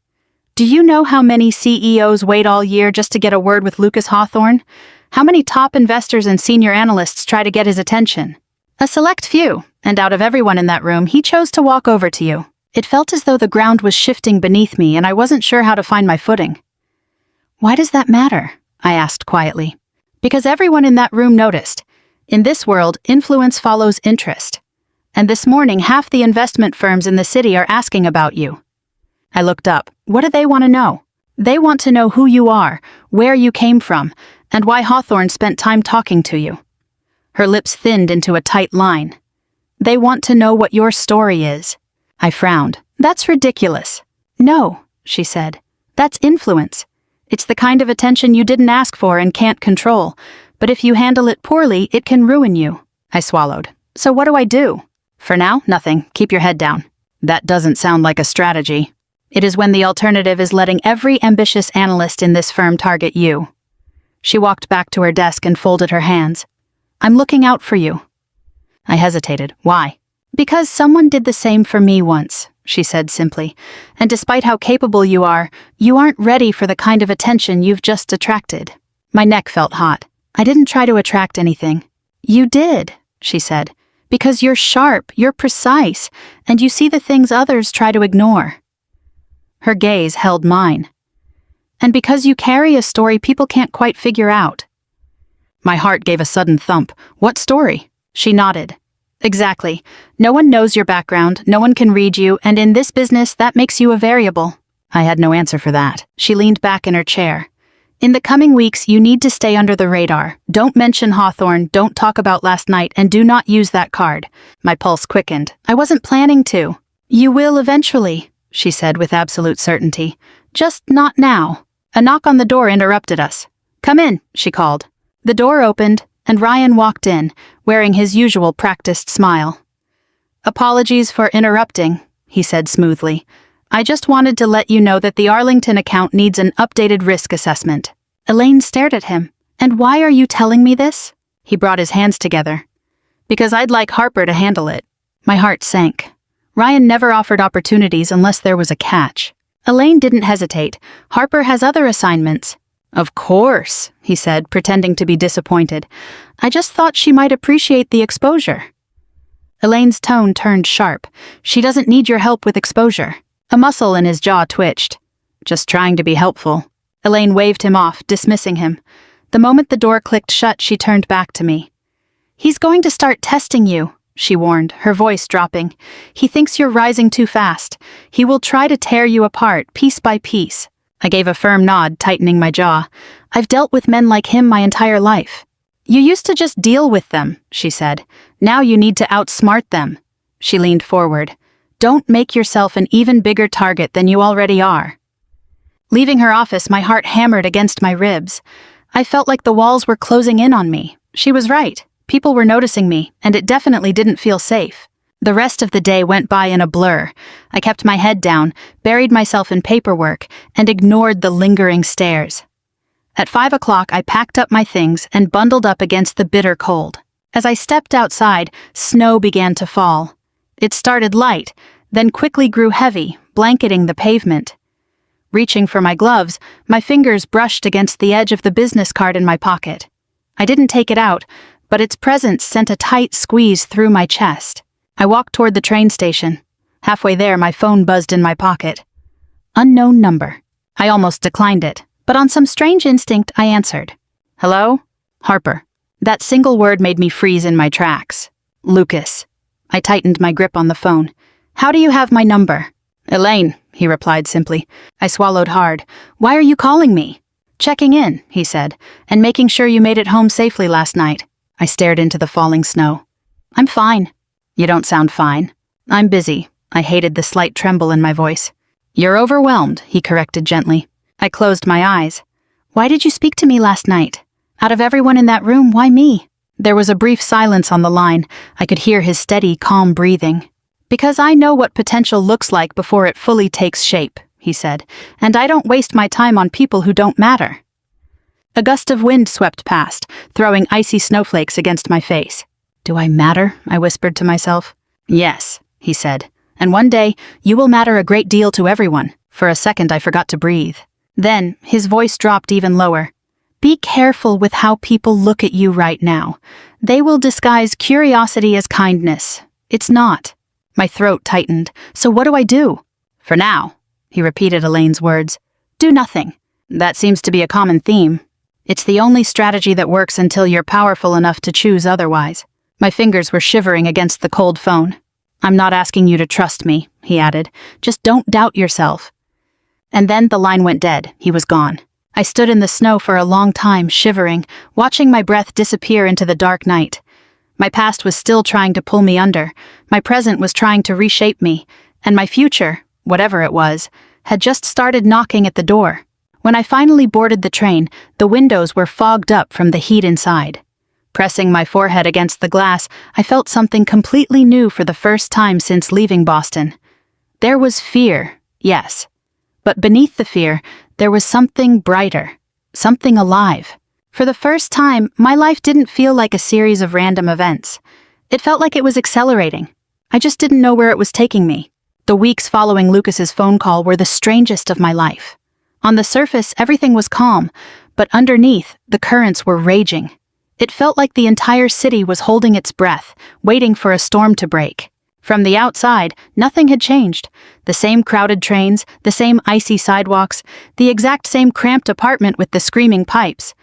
A: "Do you know how many CEOs wait all year just to get a word with Lucas Hawthorne? How many top investors and senior analysts try to get his attention? A select few, and out of everyone in that room, he chose to walk over to you." It felt as though the ground was shifting beneath me, and I wasn't sure how to find my footing. "Why does that matter?" I asked quietly. "Because everyone in that room noticed. In this world, influence follows interest. And this morning, half the investment firms in the city are asking about you." I looked up. What do they want to know? They want to know who you are, where you came from, and why Hawthorne spent time talking to you. Her lips thinned into a tight line. "They want to know what your story is." I frowned. "That's ridiculous." "No," she said. "That's influence. It's the kind of attention you didn't ask for and can't control, but if you handle it poorly, it can ruin you." I swallowed. "So what do I do?" "For now, nothing. Keep your head down." "That doesn't sound like a strategy." "It is when the alternative is letting every ambitious analyst in this firm target you." She walked back to her desk and folded her hands. "I'm looking out for you." I hesitated. "Why?" "Because someone did the same for me once," she said simply. "And despite how capable you aren't ready for the kind of attention you've just attracted." My neck felt hot. "I didn't try to attract anything." "You did," she said. "Because you're sharp, you're precise, and you see the things others try to ignore." Her gaze held mine. "And because you carry a story people can't quite figure out." My heart gave a sudden thump. "What story?" She nodded. "Exactly. No one knows your background, no one can read you, and in this business that makes you a variable." I had no answer for that. She leaned back in her chair. "In the coming weeks, you need to stay under the radar. Don't mention Hawthorne, don't talk about last night, and do not use that card." My pulse quickened. "I wasn't planning to." "You will eventually," she said with absolute certainty. "Just not now." A knock on the door interrupted us. "Come in," she called. The door opened, and Ryan walked in, wearing his usual practiced smile. "Apologies for interrupting," he said smoothly. "I just wanted to let you know that the Arlington account needs an updated risk assessment." Elaine stared at him. "And why are you telling me this?" He brought his hands together. "Because I'd like Harper to handle it." My heart sank. Ryan never offered opportunities unless there was a catch. Elaine didn't hesitate. "Harper has other assignments." "Of course," he said, pretending to be disappointed. "I just thought she might appreciate the exposure." Elaine's tone turned sharp. "She doesn't need your help with exposure." A muscle in his jaw twitched. "Just trying to be helpful." Elaine waved him off, dismissing him. The moment the door clicked shut, she turned back to me. "He's going to start testing you," she warned, her voice dropping. "He thinks you're rising too fast. He will try to tear you apart, piece by piece." I gave a firm nod, tightening my jaw. "I've dealt with men like him my entire life." "You used to just deal with them," she said. "Now you need to outsmart them." She leaned forward. "Don't make yourself an even bigger target than you already are." Leaving her office, my heart hammered against my ribs. I felt like the walls were closing in on me. She was right. People were noticing me, and it definitely didn't feel safe. The rest of the day went by in a blur. I kept my head down, buried myself in paperwork, and ignored the lingering stares. At 5 o'clock, I packed up my things and bundled up against the bitter cold. As I stepped outside, snow began to fall. It started light, then quickly grew heavy, blanketing the pavement. Reaching for my gloves, my fingers brushed against the edge of the business card in my pocket. I didn't take it out, but its presence sent a tight squeeze through my chest. I walked toward the train station. Halfway there, my phone buzzed in my pocket. Unknown number. I almost declined it, but on some strange instinct, I answered. "Hello? Harper." That single word made me freeze in my tracks. "Lucas." I tightened my grip on the phone. "How do you have my number?" "Elaine," he replied simply. I swallowed hard. "Why are you calling me?" "Checking in," he said, "and making sure you made it home safely last night." I stared into the falling snow. "I'm fine." "You don't sound fine." "I'm busy." I hated the slight tremble in my voice. "You're overwhelmed," he corrected gently. I closed my eyes. "Why did you speak to me last night? Out of everyone in that room, why me?" There was a brief silence on the line. I could hear his steady, calm breathing. "Because I know what potential looks like before it fully takes shape," he said, "and I don't waste my time on people who don't matter." A gust of wind swept past, throwing icy snowflakes against my face. "Do I matter?" I whispered to myself. "Yes," he said, "and one day you will matter a great deal to everyone." For a second I forgot to breathe. Then his voice dropped even lower. "Be careful with how people look at you right now. They will disguise curiosity as kindness. It's not." My throat tightened. "So what do I do?" "For now," he repeated Elaine's words, "do nothing." That seems to be a common theme. It's the only strategy that works until you're powerful enough to choose otherwise. My fingers were shivering against the cold phone. "I'm not asking you to trust me," he added. "Just don't doubt yourself." And then the line went dead. He was gone. I stood in the snow for a long time, shivering, watching my breath disappear into the dark night. My past was still trying to pull me under, my present was trying to reshape me, and my future, whatever it was, had just started knocking at the door. When I finally boarded the train, the windows were fogged up from the heat inside. Pressing my forehead against the glass, I felt something completely new for the first time since leaving Boston. There was fear, yes. But beneath the fear, there was something brighter, something alive. For the first time, my life didn't feel like a series of random events. It felt like it was accelerating. I just didn't know where it was taking me. The weeks following Lucas's phone call were the strangest of my life. On the surface, everything was calm, but underneath, the currents were raging. It felt like the entire city was holding its breath, waiting for a storm to break. From the outside, nothing had changed. The same crowded trains, the same icy sidewalks, the exact same cramped apartment with the screaming pipes.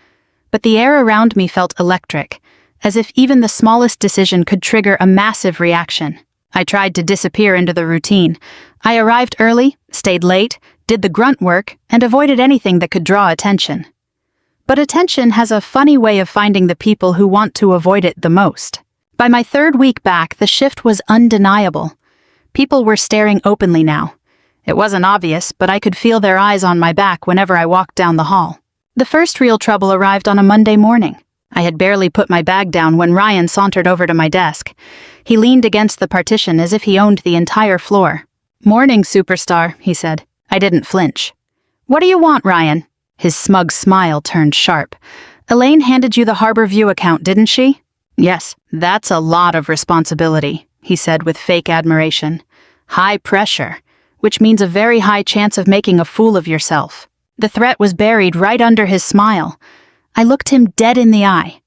A: But the air around me felt electric, as if even the smallest decision could trigger a massive reaction. I tried to disappear into the routine. I arrived early, stayed late, did the grunt work, and avoided anything that could draw attention. But attention has a funny way of finding the people who want to avoid it the most. By my third week back, the shift was undeniable. People were staring openly now. It wasn't obvious, but I could feel their eyes on my back whenever I walked down the hall. The first real trouble arrived on a Monday morning. I had barely put my bag down when Ryan sauntered over to my desk. He leaned against the partition as if he owned the entire floor. "Morning, superstar," he said. I didn't flinch. "What do you want, Ryan?" His smug smile turned sharp. "Elaine handed you the Harbor View account, didn't she?" "Yes, that's a lot of responsibility," he said with fake admiration. "High pressure, which means a very high chance of making a fool of yourself." The threat was buried right under his smile. I looked him dead in the eye.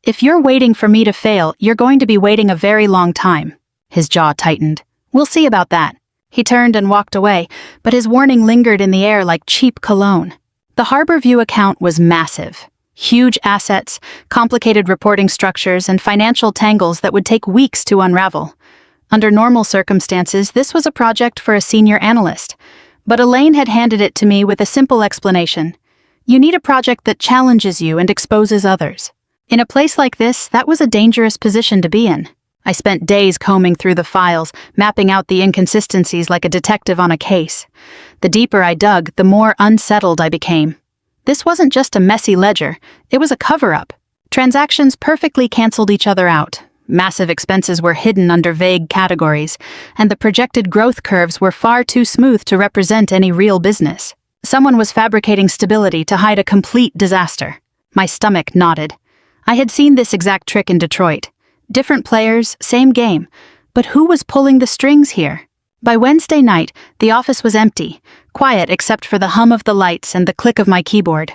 A: "If you're waiting for me to fail, you're going to be waiting a very long time." His jaw tightened. "We'll see about that." He turned and walked away, but his warning lingered in the air like cheap cologne. The Harbor View account was massive. Huge assets, complicated reporting structures, and financial tangles that would take weeks to unravel. Under normal circumstances, this was a project for a senior analyst. But Elaine had handed it to me with a simple explanation. You need a project that challenges you and exposes others. In a place like this, that was a dangerous position to be in. I spent days combing through the files, mapping out the inconsistencies like a detective on a case. The deeper I dug, the more unsettled I became. This wasn't just a messy ledger, it was a cover-up. Transactions perfectly canceled each other out. Massive expenses were hidden under vague categories, and the projected growth curves were far too smooth to represent any real business. Someone was fabricating stability to hide a complete disaster. My stomach knotted. I had seen this exact trick in Detroit. Different players, same game. But who was pulling the strings here? By Wednesday night, the office was empty, quiet except for the hum of the lights and the click of my keyboard.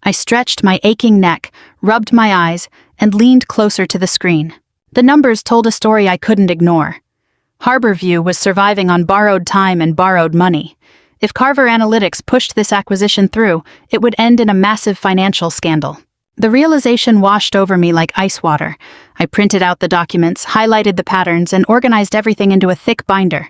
A: I stretched my aching neck, rubbed my eyes, and leaned closer to the screen. The numbers told a story I couldn't ignore. Harbor View was surviving on borrowed time and borrowed money. If Carver Analytics pushed this acquisition through, it would end in a massive financial scandal. The realization washed over me like ice water. I printed out the documents, highlighted the patterns, and organized everything into a thick binder.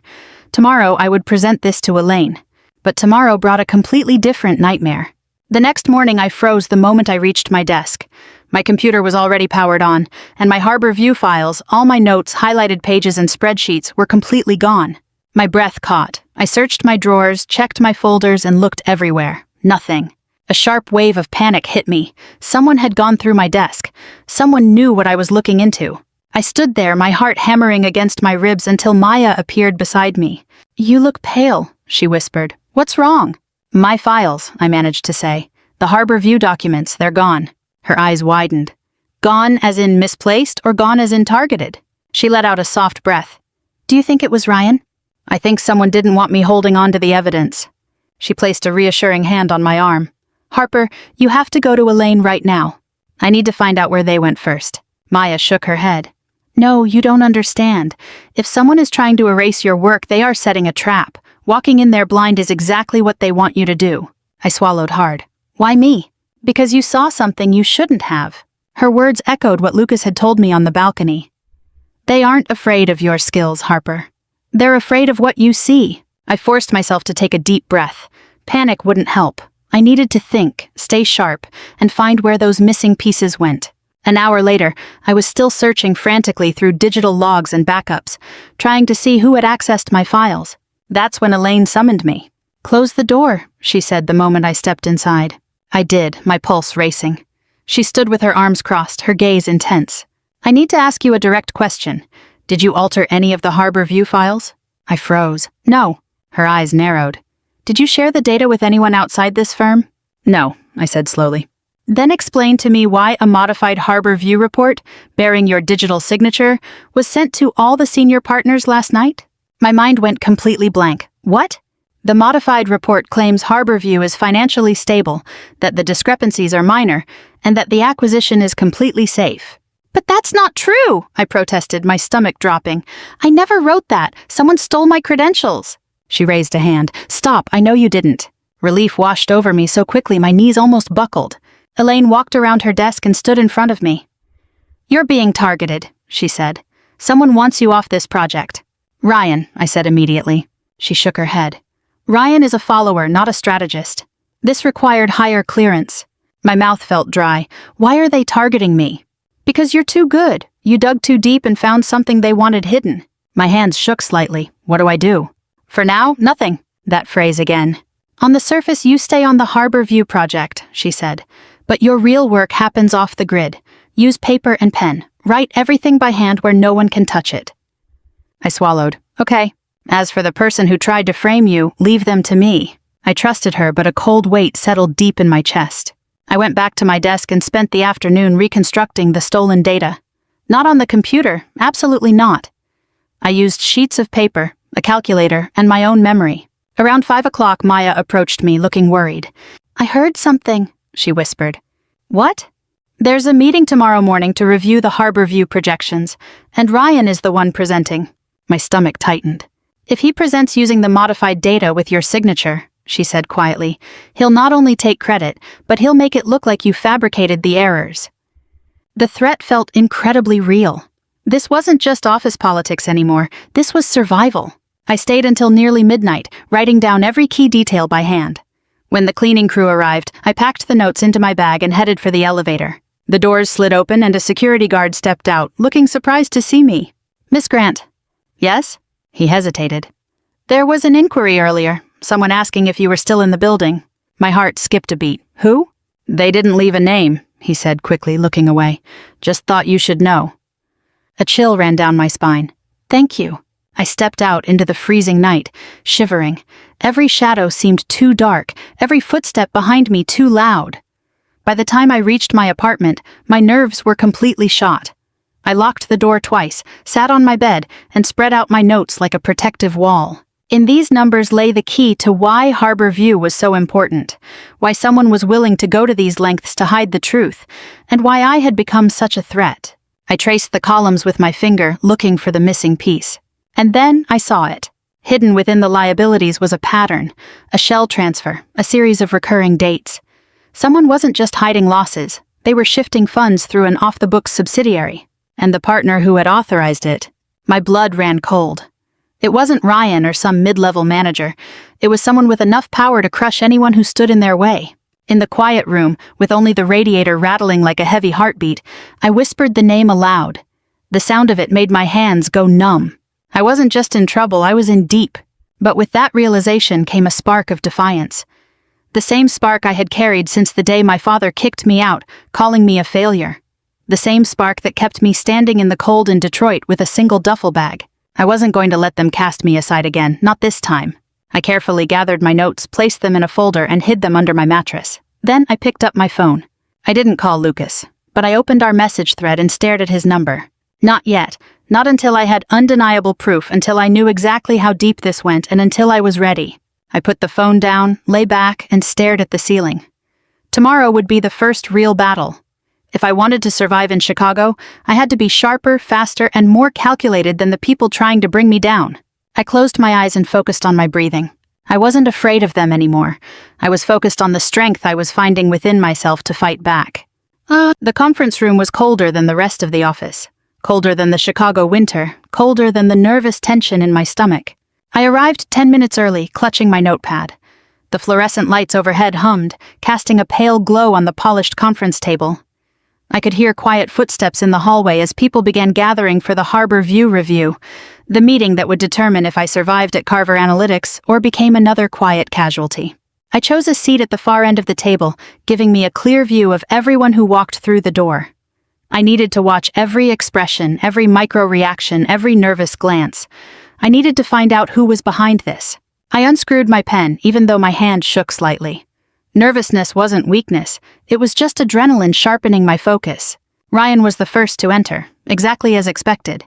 A: Tomorrow I would present this to Elaine. But tomorrow brought a completely different nightmare. The next morning I froze the moment I reached my desk. My computer was already powered on, and my Harbor View files, all my notes, highlighted pages, and spreadsheets were completely gone. My breath caught. I searched my drawers, checked my folders, and looked everywhere. Nothing. A sharp wave of panic hit me. Someone had gone through my desk. Someone knew what I was looking into. I stood there, my heart hammering against my ribs until Maya appeared beside me. "You look pale," she whispered. "What's wrong?" "My files," I managed to say. "The Harbor View documents, they're gone." Her eyes widened. "Gone as in misplaced or gone as in targeted?" She let out a soft breath. "Do you think it was Ryan?" "I think someone didn't want me holding on to the evidence." She placed a reassuring hand on my arm. "Harper, you have to go to Elaine right now. I need to find out where they went first." Maya shook her head. "No, you don't understand. If someone is trying to erase your work, they are setting a trap. Walking in there blind is exactly what they want you to do." I swallowed hard. "Why me?" "Because you saw something you shouldn't have." Her words echoed what Lucas had told me on the balcony. "They aren't afraid of your skills, Harper. They're afraid of what you see." I forced myself to take a deep breath. Panic wouldn't help. I needed to think, stay sharp, and find where those missing pieces went. An hour later, I was still searching frantically through digital logs and backups, trying to see who had accessed my files. That's when Elaine summoned me. "Close the door," she said the moment I stepped inside. I did, my pulse racing. She stood with her arms crossed, her gaze intense. "I need to ask you a direct question. Did you alter any of the Harbor View files?" I froze. "No." Her eyes narrowed. "Did you share the data with anyone outside this firm?" "No," I said slowly. "Then explain to me why a modified Harbor View report, bearing your digital signature, was sent to all the senior partners last night?" My mind went completely blank. "What?" "The modified report claims Harbor View is financially stable, that the discrepancies are minor, and that the acquisition is completely safe." "But that's not true," I protested, my stomach dropping. "I never wrote that. Someone stole my credentials." She raised a hand. "Stop, I know you didn't." Relief washed over me so quickly my knees almost buckled. Elaine walked around her desk and stood in front of me. "You're being targeted," she said. "Someone wants you off this project." "Ryan," I said immediately. She shook her head. "Ryan is a follower, not a strategist. This required higher clearance." My mouth felt dry. "Why are they targeting me?" "Because you're too good. You dug too deep and found something they wanted hidden." My hands shook slightly. "What do I do?" "For now, nothing." That phrase again. "On the surface, you stay on the Harbor View project," she said. "But your real work happens off the grid. Use paper and pen. Write everything by hand where no one can touch it." I swallowed. "Okay. As for the person who tried to frame you, leave them to me." I trusted her, but a cold weight settled deep in my chest. I went back to my desk and spent the afternoon reconstructing the stolen data. Not on the computer, absolutely not. I used sheets of paper, a calculator, and my own memory. Around 5 o'clock, Maya approached me, looking worried. "I heard something," she whispered. "What?" "There's a meeting tomorrow morning to review the Harbor View projections, and Ryan is the one presenting." My stomach tightened. "If he presents using the modified data with your signature," she said quietly, "he'll not only take credit, but he'll make it look like you fabricated the errors." The threat felt incredibly real. This wasn't just office politics anymore, this was survival. I stayed until nearly midnight, writing down every key detail by hand. When the cleaning crew arrived, I packed the notes into my bag and headed for the elevator. The doors slid open and a security guard stepped out, looking surprised to see me. "Miss Grant." "Yes?" He hesitated. "There was an inquiry earlier, someone asking if you were still in the building." My heart skipped a beat. "Who?" "They didn't leave a name," he said quickly, looking away. "Just thought you should know." A chill ran down my spine. "Thank you." I stepped out into the freezing night, shivering. Every shadow seemed too dark, every footstep behind me too loud. By the time I reached my apartment, my nerves were completely shot. I locked the door twice, sat on my bed, and spread out my notes like a protective wall. In these numbers lay the key to why Harbor View was so important, why someone was willing to go to these lengths to hide the truth, and why I had become such a threat. I traced the columns with my finger, looking for the missing piece. And then I saw it. Hidden within the liabilities was a pattern, a shell transfer, a series of recurring dates. Someone wasn't just hiding losses, they were shifting funds through an off-the-books subsidiary. And the partner who had authorized it. My blood ran cold. It wasn't Ryan or some mid-level manager. It was someone with enough power to crush anyone who stood in their way. In the quiet room, with only the radiator rattling like a heavy heartbeat, I whispered the name aloud. The sound of it made my hands go numb. I wasn't just in trouble, I was in deep. But with that realization came a spark of defiance. The same spark I had carried since the day my father kicked me out, calling me a failure. The same spark that kept me standing in the cold in Detroit with a single duffel bag. I wasn't going to let them cast me aside again, not this time. I carefully gathered my notes, placed them in a folder, and hid them under my mattress. Then I picked up my phone. I didn't call Lucas, but I opened our message thread and stared at his number. Not yet. Not until I had undeniable proof, until I knew exactly how deep this went, and until I was ready. I put the phone down, lay back, and stared at the ceiling. Tomorrow would be the first real battle. If I wanted to survive in Chicago, I had to be sharper, faster, and more calculated than the people trying to bring me down. I closed my eyes and focused on my breathing. I wasn't afraid of them anymore. I was focused on the strength I was finding within myself to fight back. The conference room was colder than the rest of the office. Colder than the Chicago winter, colder than the nervous tension in my stomach. I arrived 10 minutes early, clutching my notepad. The fluorescent lights overhead hummed, casting a pale glow on the polished conference table. I could hear quiet footsteps in the hallway as people began gathering for the Harbor View review, the meeting that would determine if I survived at Carver Analytics or became another quiet casualty. I chose a seat at the far end of the table, giving me a clear view of everyone who walked through the door. I needed to watch every expression, every micro-reaction, every nervous glance. I needed to find out who was behind this. I unscrewed my pen, even though my hand shook slightly. Nervousness wasn't weakness, it was just adrenaline sharpening my focus. Ryan was the first to enter, exactly as expected.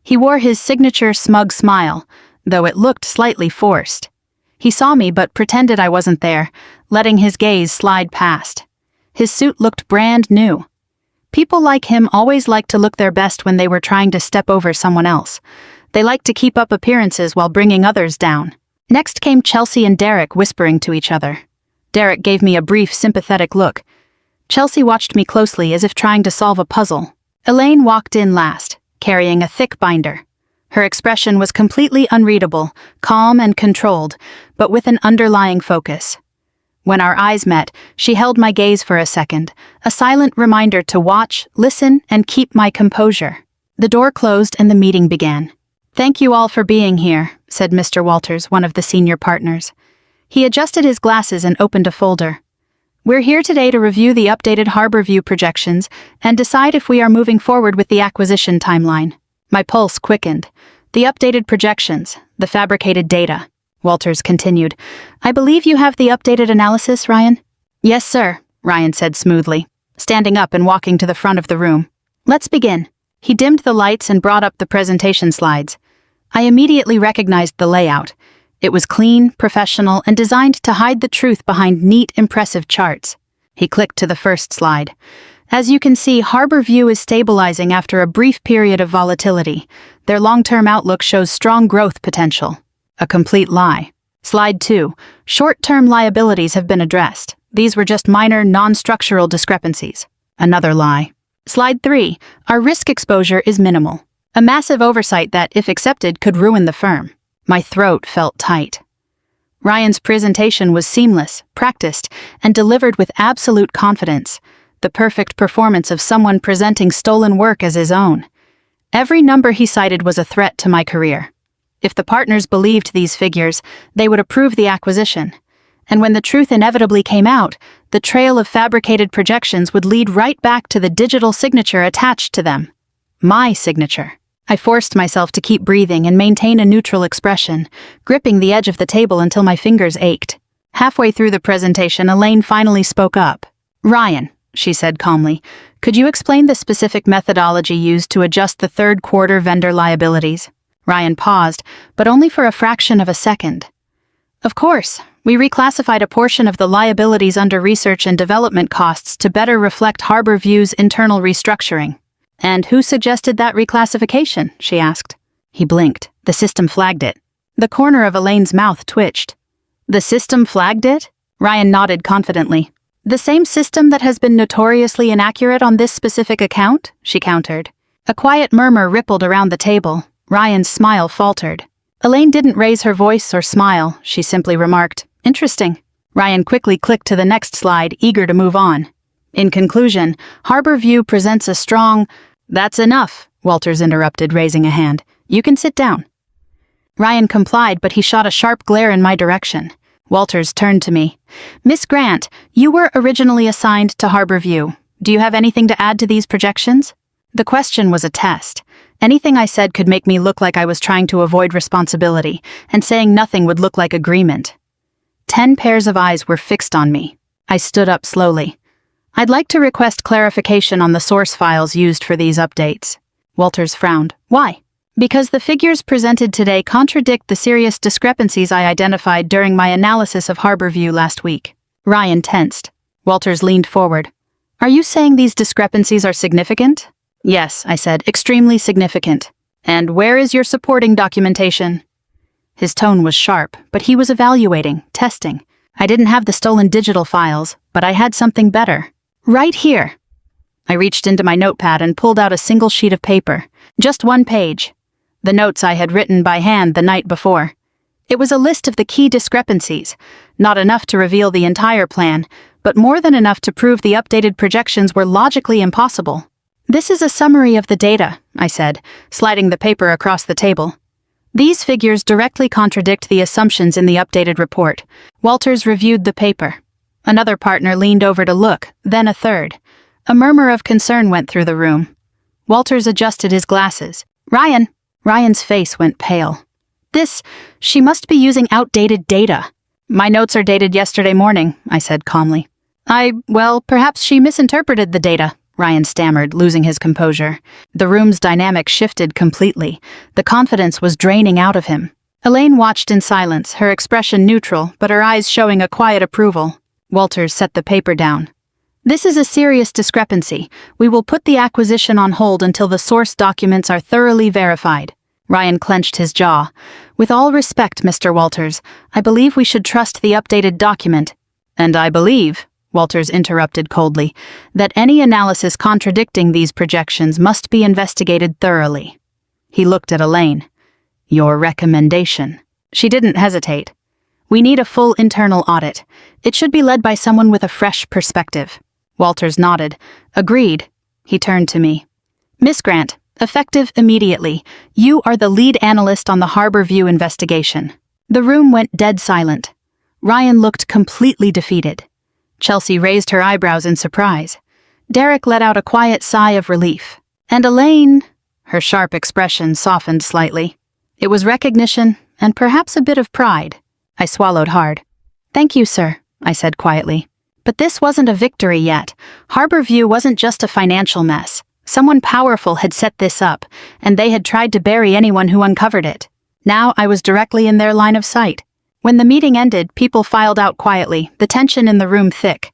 A: He wore his signature smug smile, though it looked slightly forced. He saw me but pretended I wasn't there, letting his gaze slide past. His suit looked brand new. People like him always liked to look their best when they were trying to step over someone else. They liked to keep up appearances while bringing others down. Next came Chelsea and Derek whispering to each other. Derek gave me a brief, sympathetic look. Chelsea watched me closely as if trying to solve a puzzle. Elaine walked in last, carrying a thick binder. Her expression was completely unreadable, calm and controlled, but with an underlying focus. When our eyes met, she held my gaze for a second, a silent reminder to watch, listen, and keep my composure. The door closed and the meeting began. "Thank you all for being here," said Mr. Walters, one of the senior partners. He adjusted his glasses and opened a folder. "We're here today to review the updated Harbor View projections and decide if we are moving forward with the acquisition timeline." My pulse quickened. "The updated projections, the fabricated data," Walters continued. "I believe you have the updated analysis, Ryan?" "Yes, sir," Ryan said smoothly, standing up and walking to the front of the room. "Let's begin." He dimmed the lights and brought up the presentation slides. I immediately recognized the layout. It was clean, professional, and designed to hide the truth behind neat, impressive charts. He clicked to the first slide. "As you can see, Harbor View is stabilizing after a brief period of volatility. Their long-term outlook shows strong growth potential." A complete lie. Slide 2. "Short-term liabilities have been addressed. These were just minor, non-structural discrepancies." Another lie. Slide 3. "Our risk exposure is minimal. A massive oversight that, if accepted, could ruin the firm." My throat felt tight. Ryan's presentation was seamless, practiced, and delivered with absolute confidence, the perfect performance of someone presenting stolen work as his own. Every number he cited was a threat to my career. If the partners believed these figures, they would approve the acquisition. And when the truth inevitably came out, the trail of fabricated projections would lead right back to the digital signature attached to them. My signature. I forced myself to keep breathing and maintain a neutral expression, gripping the edge of the table until my fingers ached. Halfway through the presentation, Elaine finally spoke up. "Ryan," she said calmly, "could you explain the specific methodology used to adjust the third quarter vendor liabilities?" Ryan paused, but only for a fraction of a second. "Of course, we reclassified a portion of the liabilities under research and development costs to better reflect Harbor View's internal restructuring." "And who suggested that reclassification?" she asked. He blinked. "The system flagged it." The corner of Elaine's mouth twitched. "The system flagged it?" Ryan nodded confidently. "The same system that has been notoriously inaccurate on this specific account?" she countered. A quiet murmur rippled around the table. Ryan's smile faltered. Elaine didn't raise her voice or smile. She simply remarked, "Interesting." Ryan quickly clicked to the next slide, eager to move on. "In conclusion, Harbor View presents a strong—" "That's enough," Walters interrupted, raising a hand. "You can sit down." Ryan complied, but he shot a sharp glare in my direction. Walters turned to me. "Miss Grant, you were originally assigned to Harbor View. Do you have anything to add to these projections?" The question was a test. Anything I said could make me look like I was trying to avoid responsibility, and saying nothing would look like agreement. 10 pairs of eyes were fixed on me. I stood up slowly. "I'd like to request clarification on the source files used for these updates." Walters frowned. "Why?" "Because the figures presented today contradict the serious discrepancies I identified during my analysis of Harbor View last week." Ryan tensed. Walters leaned forward. "Are you saying these discrepancies are significant?" "Yes," I said, "extremely significant." "And where is your supporting documentation?" His tone was sharp, but he was evaluating, testing. I didn't have the stolen digital files, but I had something better. "Right here." I reached into my notepad and pulled out a single sheet of paper. Just one page. The notes I had written by hand the night before. It was a list of the key discrepancies, not enough to reveal the entire plan, but more than enough to prove the updated projections were logically impossible. "This is a summary of the data," I said, sliding the paper across the table. "These figures directly contradict the assumptions in the updated report." Walters reviewed the paper. Another partner leaned over to look, then a third. A murmur of concern went through the room. Walters adjusted his glasses. Ryan's face went pale. She must be using outdated data." "My notes are dated yesterday morning," I said calmly. Perhaps she misinterpreted the data," Ryan stammered, losing his composure. The room's dynamic shifted completely. The confidence was draining out of him. Elaine watched in silence, her expression neutral, but her eyes showing a quiet approval. Walters set the paper down. "This is a serious discrepancy. We will put the acquisition on hold until the source documents are thoroughly verified." Ryan clenched his jaw. "With all respect, Mr. Walters, I believe we should trust the updated document." "And I believe," Walters interrupted coldly, "that any analysis contradicting these projections must be investigated thoroughly." He looked at Elaine. "Your recommendation." She didn't hesitate. "We need a full internal audit. It should be led by someone with a fresh perspective." Walters nodded. "Agreed." He turned to me. "Miss Grant, effective immediately, you are the lead analyst on the Harbor View investigation." The room went dead silent. Ryan looked completely defeated. Chelsea raised her eyebrows in surprise. Derek let out a quiet sigh of relief. And Elaine, her sharp expression softened slightly. It was recognition and perhaps a bit of pride. I swallowed hard. "Thank you, sir," I said quietly. But this wasn't a victory yet. Harbor View wasn't just a financial mess. Someone powerful had set this up, and they had tried to bury anyone who uncovered it. Now I was directly in their line of sight. When the meeting ended, people filed out quietly, the tension in the room thick.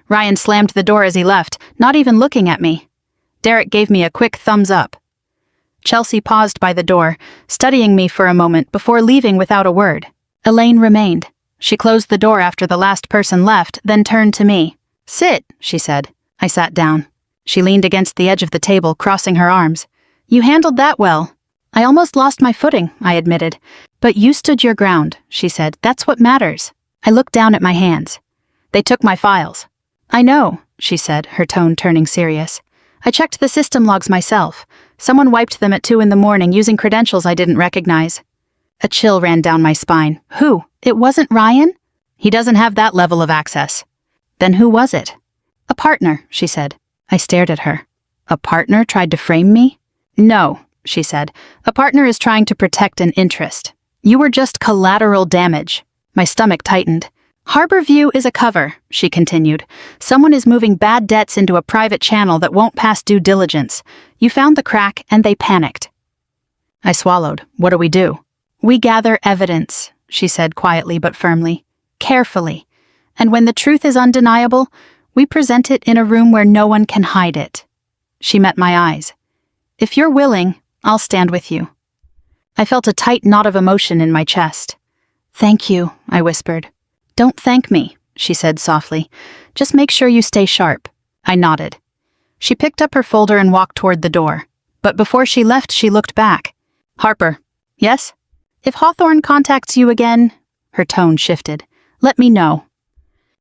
A: Ryan slammed the door as he left, not even looking at me. Derek gave me a quick thumbs up. Chelsea paused by the door, studying me for a moment before leaving without a word. Elaine remained. She closed the door after the last person left, then turned to me. "Sit," she said. I sat down. She leaned against the edge of the table, crossing her arms. "You handled that well." "I almost lost my footing," I admitted. "But you stood your ground," she said. "That's what matters." I looked down at my hands. "They took my files." "I know," she said, her tone turning serious. "I checked the system logs myself. Someone wiped them at 2 a.m. using credentials I didn't recognize." A chill ran down my spine. "Who? It wasn't Ryan?" "He doesn't have that level of access." "Then who was it?" "A partner," she said. I stared at her. "A partner tried to frame me?" "No," she said. "A partner is trying to protect an interest. You were just collateral damage." My stomach tightened. "Harbor View is a cover," she continued. "Someone is moving bad debts into a private channel that won't pass due diligence. You found the crack and they panicked." I swallowed. "What do we do?" "We gather evidence," she said quietly but firmly. "Carefully. And when the truth is undeniable, we present it in a room where no one can hide it." She met my eyes. "If you're willing, I'll stand with you." I felt a tight knot of emotion in my chest. "Thank you," I whispered. "Don't thank me," she said softly. "Just make sure you stay sharp." I nodded. She picked up her folder and walked toward the door. But before she left, she looked back. "Harper." "Yes?" "If Hawthorne contacts you again," her tone shifted, "let me know."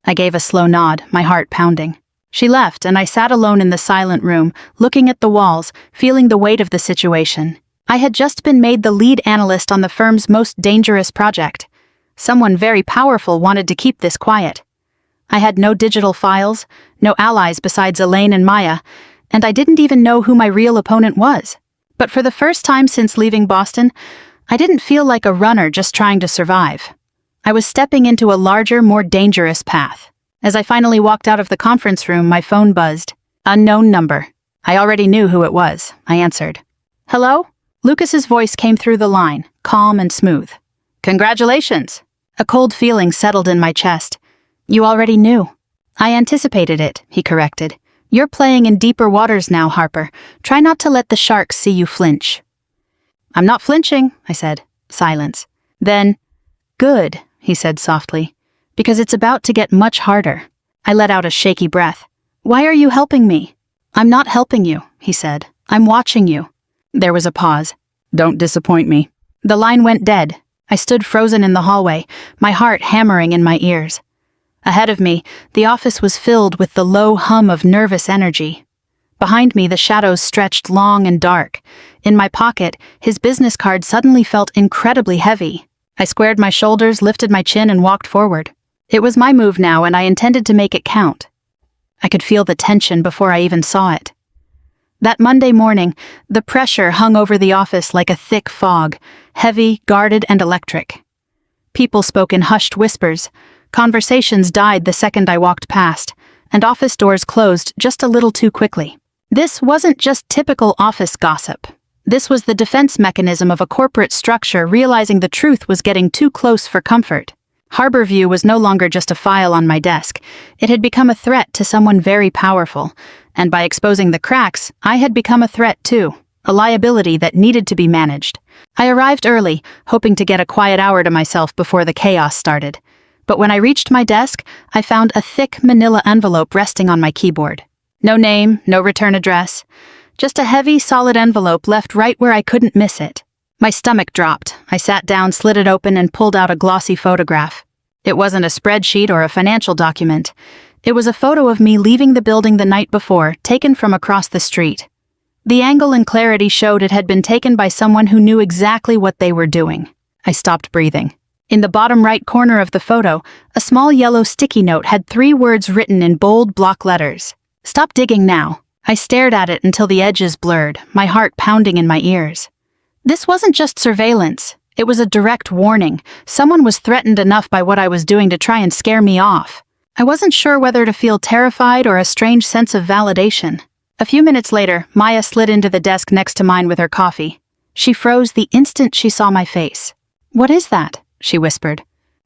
A: I gave a slow nod, my heart pounding. She left, and I sat alone in the silent room, looking at the walls, feeling the weight of the situation. I had just been made the lead analyst on the firm's most dangerous project. Someone very powerful wanted to keep this quiet. I had no digital files, no allies besides Elaine and Maya, and I didn't even know who my real opponent was. But for the first time since leaving Boston, I didn't feel like a runner just trying to survive. I was stepping into a larger, more dangerous path. As I finally walked out of the conference room, my phone buzzed. Unknown number. I already knew who it was. I answered. "Hello?" Lucas's voice came through the line, calm and smooth. "Congratulations." A cold feeling settled in my chest. "You already knew." "I anticipated it," he corrected. "You're playing in deeper waters now, Harper. Try not to let the sharks see you flinch." "I'm not flinching," I said. Silence. Then, "Good," he said softly, "because it's about to get much harder." I let out a shaky breath. "Why are you helping me?" "I'm not helping you," he said. "I'm watching you." There was a pause. "Don't disappoint me." The line went dead. I stood frozen in the hallway, my heart hammering in my ears. Ahead of me, the office was filled with the low hum of nervous energy. Behind me, the shadows stretched long and dark. In my pocket, his business card suddenly felt incredibly heavy. I squared my shoulders, lifted my chin, and walked forward. It was my move now, and I intended to make it count. I could feel the tension before I even saw it. That Monday morning, the pressure hung over the office like a thick fog, heavy, guarded, and electric. People spoke in hushed whispers. Conversations died the second I walked past, and office doors closed just a little too quickly. This wasn't just typical office gossip. This was the defense mechanism of a corporate structure realizing the truth was getting too close for comfort. Harborview was no longer just a file on my desk. It had become a threat to someone very powerful, and by exposing the cracks, I had become a threat too, a liability that needed to be managed. I arrived early, hoping to get a quiet hour to myself before the chaos started. But when I reached my desk, I found a thick manila envelope resting on my keyboard. No name, no return address. Just a heavy, solid envelope left right where I couldn't miss it. My stomach dropped. I sat down, slid it open, and pulled out a glossy photograph. It wasn't a spreadsheet or a financial document. It was a photo of me leaving the building the night before, taken from across the street. The angle and clarity showed it had been taken by someone who knew exactly what they were doing. I stopped breathing. In the bottom right corner of the photo, a small yellow sticky note had 3 words written in bold block letters. "Stop digging now." I stared at it until the edges blurred, my heart pounding in my ears. This wasn't just surveillance. It was a direct warning. Someone was threatened enough by what I was doing to try and scare me off. I wasn't sure whether to feel terrified or a strange sense of validation. A few minutes later, Maya slid into the desk next to mine with her coffee. She froze the instant she saw my face. "What is that?" she whispered.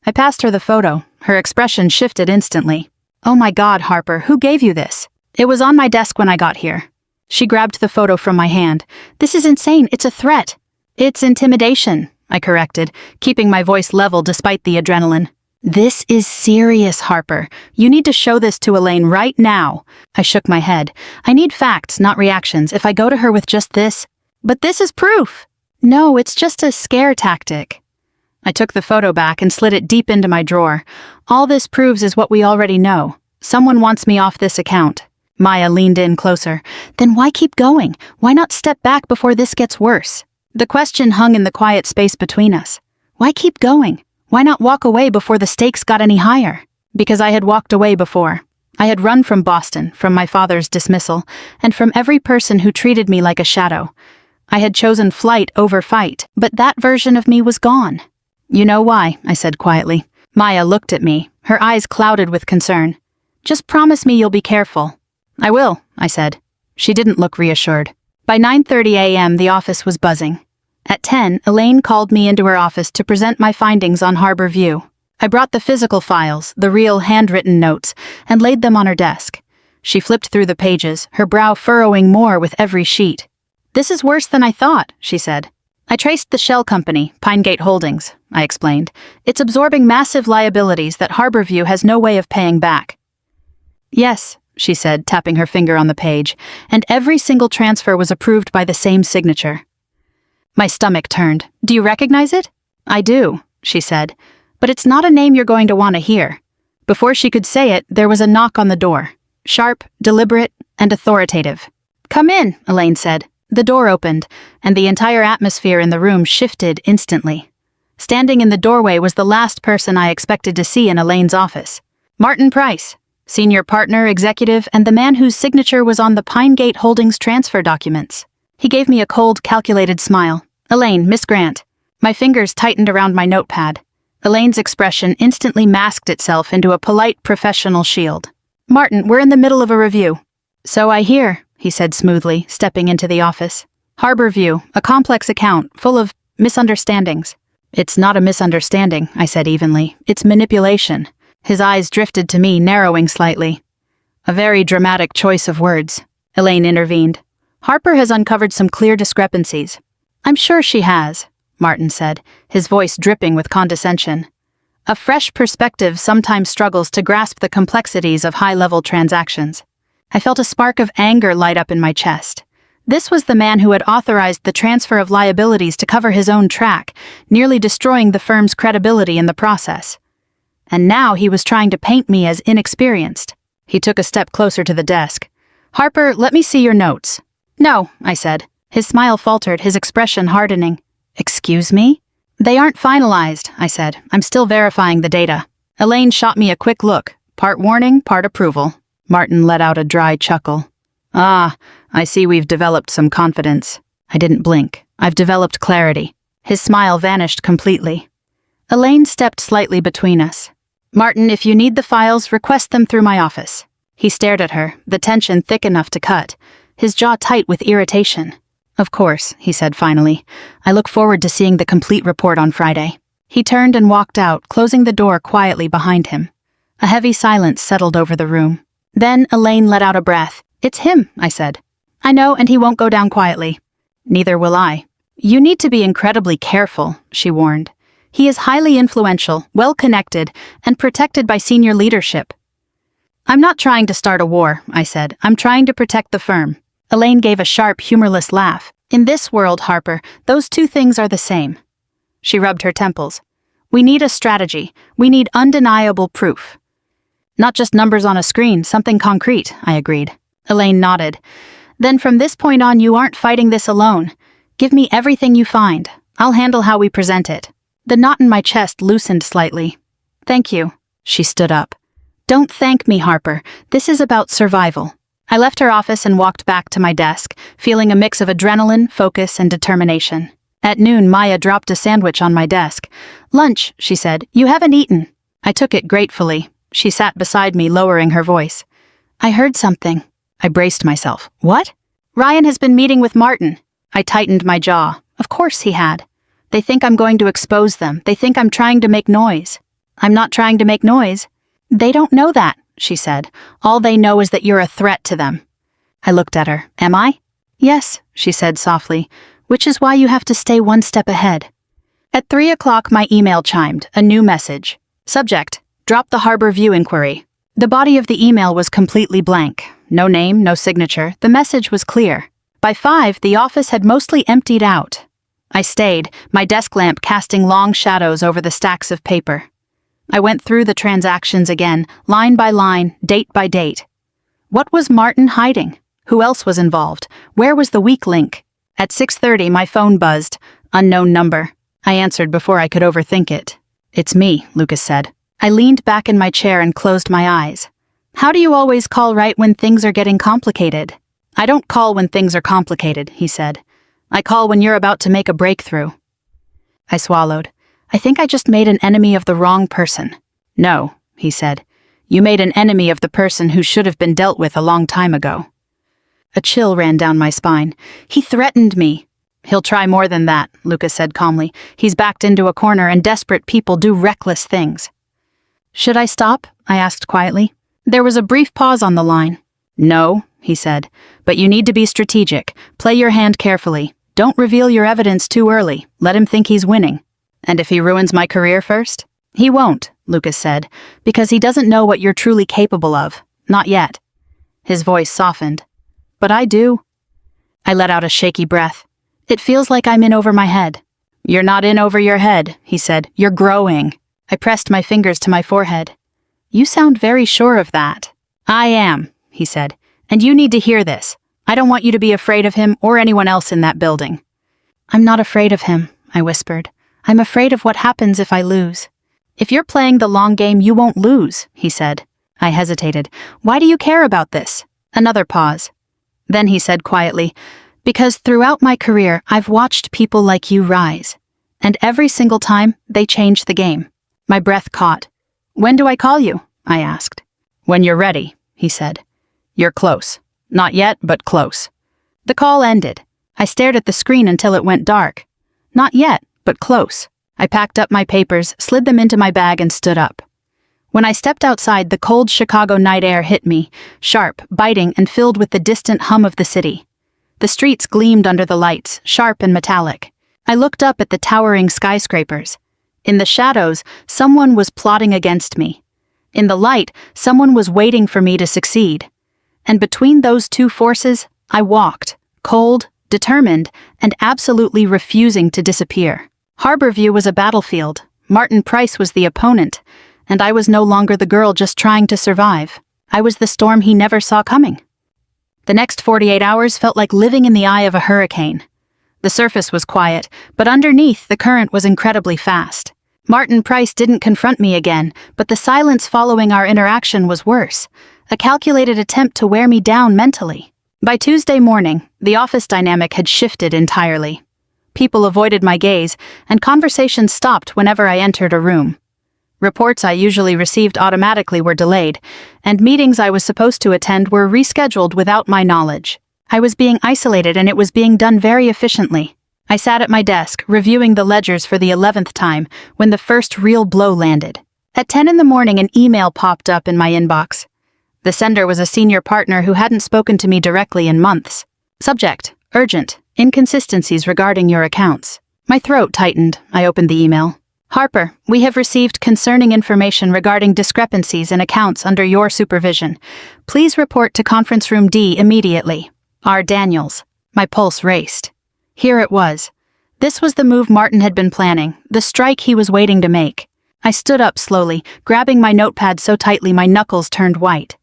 A: I passed her the photo. Her expression shifted instantly. "Oh my God, Harper, who gave you this?" "It was on my desk when I got here." She grabbed the photo from my hand. "This is insane. It's a threat." "It's intimidation," I corrected, keeping my voice level despite the adrenaline. "This is serious, Harper. You need to show this to Elaine right now." I shook my head. "I need facts, not reactions. If I go to her with just this..." "But this is proof." "No, it's just a scare tactic." I took the photo back and slid it deep into my drawer. "All this proves is what we already know. Someone wants me off this account." Maya leaned in closer. "Then why keep going? Why not step back before this gets worse?" The question hung in the quiet space between us. Why keep going? Why not walk away before the stakes got any higher? Because I had walked away before. I had run from Boston, from my father's dismissal, and from every person who treated me like a shadow. I had chosen flight over fight, but that version of me was gone. "You know why," I said quietly. Maya looked at me, her eyes clouded with concern. "Just promise me you'll be careful." "I will," I said. She didn't look reassured. By 9:30 a.m., the office was buzzing. At 10, Elaine called me into her office to present my findings on Harborview. I brought the physical files, the real handwritten notes, and laid them on her desk. She flipped through the pages, her brow furrowing more with every sheet. "This is worse than I thought," she said. "I traced the shell company, Pinegate Holdings," I explained. "It's absorbing massive liabilities that Harborview has no way of paying back." "Yes," she said, tapping her finger on the page, and every single transfer was approved by the same signature. My stomach turned. "Do you recognize it?" "I do," she said, "but it's not a name you're going to want to hear." Before she could say it, there was a knock on the door. Sharp, deliberate, and authoritative. "Come in," Elaine said. The door opened, and the entire atmosphere in the room shifted instantly. Standing in the doorway was the last person I expected to see in Elaine's office. Martin Price, senior partner, executive, and the man whose signature was on the Pinegate Holdings transfer documents. He gave me a cold, calculated smile. "Elaine, Miss Grant." My fingers tightened around my notepad. Elaine's expression instantly masked itself into a polite, professional shield. "Martin, we're in the middle of a review." "So I hear," he said smoothly, stepping into the office. "Harborview, a complex account, full of misunderstandings." "It's not a misunderstanding," I said evenly. "It's manipulation." His eyes drifted to me, narrowing slightly. "A very dramatic choice of words," Elaine intervened. "Harper has uncovered some clear discrepancies." "I'm sure she has," Martin said, his voice dripping with condescension. "A fresh perspective sometimes struggles to grasp the complexities of high-level transactions." I felt a spark of anger light up in my chest. This was the man who had authorized the transfer of liabilities to cover his own track, nearly destroying the firm's credibility in the process. And now he was trying to paint me as inexperienced. He took a step closer to the desk. "Harper, let me see your notes." "No," I said. His smile faltered, his expression hardening. "Excuse me?" "They aren't finalized," I said. "I'm still verifying the data." Elaine shot me a quick look, part warning, part approval. Martin let out a dry chuckle. "Ah, I see we've developed some confidence." I didn't blink. "I've developed clarity." His smile vanished completely. Elaine stepped slightly between us. "Martin, if you need the files, request them through my office." He stared at her, the tension thick enough to cut, his jaw tight with irritation. "Of course," he said finally. "I look forward to seeing the complete report on Friday." He turned and walked out, closing the door quietly behind him. A heavy silence settled over the room. Then Elaine let out a breath. "It's him," I said. "I know, and he won't go down quietly." "Neither will I." "You need to be incredibly careful," she warned. "He is highly influential, well-connected, and protected by senior leadership." "I'm not trying to start a war," I said. "I'm trying to protect the firm." Elaine gave a sharp, humorless laugh. "In this world, Harper, those two things are the same." She rubbed her temples. "We need a strategy. We need undeniable proof." "Not just numbers on a screen, something concrete," I agreed. Elaine nodded. "Then from this point on, you aren't fighting this alone. Give me everything you find. I'll handle how we present it." The knot in my chest loosened slightly. "Thank you." She stood up. "Don't thank me, Harper. This is about survival." I left her office and walked back to my desk, feeling a mix of adrenaline, focus, and determination. At noon, Maya dropped a sandwich on my desk. "Lunch," she said. "You haven't eaten." I took it gratefully. She sat beside me, lowering her voice. "I heard something." I braced myself. "What?" "Ryan has been meeting with Martin." I tightened my jaw. Of course he had. They think I'm going to expose them. They think I'm trying to make noise. I'm not trying to make noise. "They don't know that," she said. "All they know is that you're a threat to them." I looked at her. "Am I?" "Yes," she said softly, "which is why you have to stay one step ahead." At 3 o'clock, my email chimed, a new message. Subject: drop the Harbor View inquiry. The body of the email was completely blank. No name, no signature. The message was clear. By 5, the office had mostly emptied out. I stayed, my desk lamp casting long shadows over the stacks of paper. I went through the transactions again, line by line, date by date. What was Martin hiding? Who else was involved? Where was the weak link? At 6:30, my phone buzzed. Unknown number. I answered before I could overthink it. "It's me," Lucas said. I leaned back in my chair and closed my eyes. "How do you always call right when things are getting complicated?" "I don't call when things are complicated," he said. "I call when you're about to make a breakthrough." I swallowed. "I think I just made an enemy of the wrong person." "No," he said. "You made an enemy of the person who should have been dealt with a long time ago." A chill ran down my spine. "He threatened me." "He'll try more than that," Lucas said calmly. "He's backed into a corner and desperate people do reckless things." "Should I stop?" I asked quietly. There was a brief pause on the line. "No," he said, "but you need to be strategic. Play your hand carefully. Don't reveal your evidence too early. Let him think he's winning." "And if he ruins my career first?" "He won't," Lucas said, "because he doesn't know what you're truly capable of. Not yet." His voice softened. "But I do." I let out a shaky breath. "It feels like I'm in over my head." "You're not in over your head," he said. "You're growing." I pressed my fingers to my forehead. "You sound very sure of that." "I am," he said, "and you need to hear this. I don't want you to be afraid of him or anyone else in that building." "I'm not afraid of him," I whispered. "I'm afraid of what happens if I lose." "If you're playing the long game, you won't lose," he said. I hesitated. "Why do you care about this?" Another pause. Then he said quietly, "Because throughout my career, I've watched people like you rise. And every single time, they change the game." My breath caught. "When do I call you?" I asked. "When you're ready," he said. "You're close. Not yet, but close." The call ended. I stared at the screen until it went dark. Not yet, but close. I packed up my papers, slid them into my bag, and stood up. When I stepped outside, the cold Chicago night air hit me, sharp, biting, and filled with the distant hum of the city. The streets gleamed under the lights, sharp and metallic. I looked up at the towering skyscrapers. In the shadows, someone was plotting against me. In the light, someone was waiting for me to succeed. And between those two forces, I walked, cold, determined, and absolutely refusing to disappear. Harborview was a battlefield. Martin Price was the opponent. and I was no longer the girl just trying to survive. I was the storm he never saw coming. The next 48 hours felt like living in the eye of a hurricane. The surface was quiet, but underneath the current was incredibly fast. Martin Price didn't confront me again, but the silence following our interaction was worse, a calculated attempt to wear me down mentally. By Tuesday morning, the office dynamic had shifted entirely. People avoided my gaze, and conversations stopped whenever I entered a room. Reports I usually received automatically were delayed, and meetings I was supposed to attend were rescheduled without my knowledge. I was being isolated, and it was being done very efficiently. I sat at my desk, reviewing the ledgers for the 11th time, when the first real blow landed. At 10 in the morning, an email popped up in my inbox. The sender was a senior partner who hadn't spoken to me directly in months. Subject: urgent, inconsistencies regarding your accounts. My throat tightened. I opened the email. Harper, we have received concerning information regarding discrepancies in accounts under your supervision. Please report to Conference Room D immediately. R. Daniels. My pulse raced. Here it was. This was the move Martin had been planning, the strike he was waiting to make. I stood up slowly, grabbing my notepad so tightly my knuckles turned white.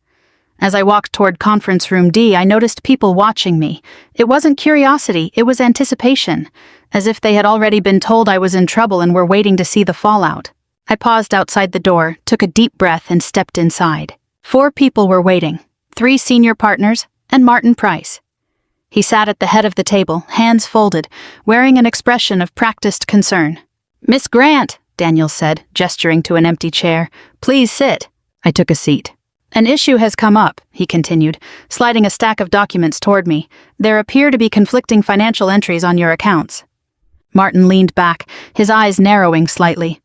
A: As I walked toward Conference Room D, I noticed people watching me. It wasn't curiosity, it was anticipation, as if they had already been told I was in trouble and were waiting to see the fallout. I paused outside the door, took a deep breath, and stepped inside. 4 people were waiting, 3 senior partners, and Martin Price. He sat at the head of the table, hands folded, wearing an expression of practiced concern. Miss Grant, Daniels said, gesturing to an empty chair. Please sit. I took a seat. An issue has come up, he continued, sliding a stack of documents toward me. There appear to be conflicting financial entries on your accounts. Martin leaned back, his eyes narrowing slightly.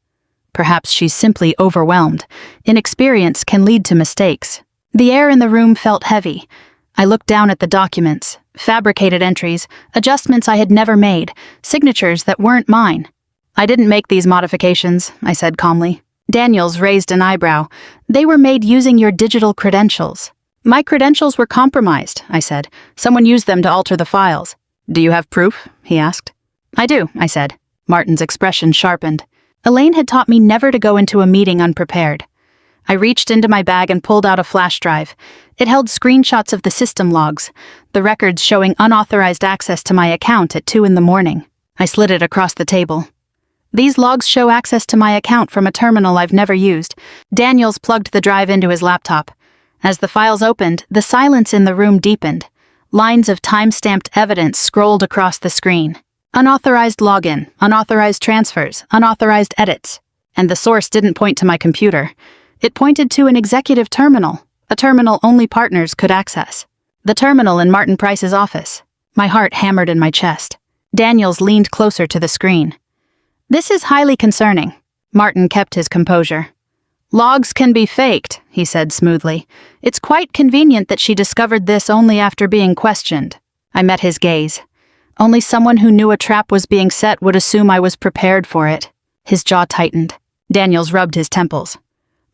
A: Perhaps she's simply overwhelmed. Inexperience can lead to mistakes. The air in the room felt heavy. I looked down at the documents, fabricated entries, adjustments I had never made, signatures that weren't mine. I didn't make these modifications, I said calmly. Daniels raised an eyebrow. They were made using your digital credentials. My credentials were compromised, I said. Someone used them to alter the files. Do you have proof? He asked. I do, I said. Martin's expression sharpened. Elaine had taught me never to go into a meeting unprepared. I reached into my bag and pulled out a flash drive. It held screenshots of the system logs, the records showing unauthorized access to my account at 2 in the morning. I slid it across the table. These logs show access to my account from a terminal I've never used. Daniels plugged the drive into his laptop. As the files opened, the silence in the room deepened. Lines of time-stamped evidence scrolled across the screen. Unauthorized login, unauthorized transfers, unauthorized edits. And the source didn't point to my computer. It pointed to an executive terminal, a terminal only partners could access. The terminal in Martin Price's office. My heart hammered in my chest. Daniels leaned closer to the screen. This is highly concerning. Martin kept his composure. Logs can be faked, he said smoothly. It's quite convenient that she discovered this only after being questioned. I met his gaze. Only someone who knew a trap was being set would assume I was prepared for it. His jaw tightened. Daniels rubbed his temples.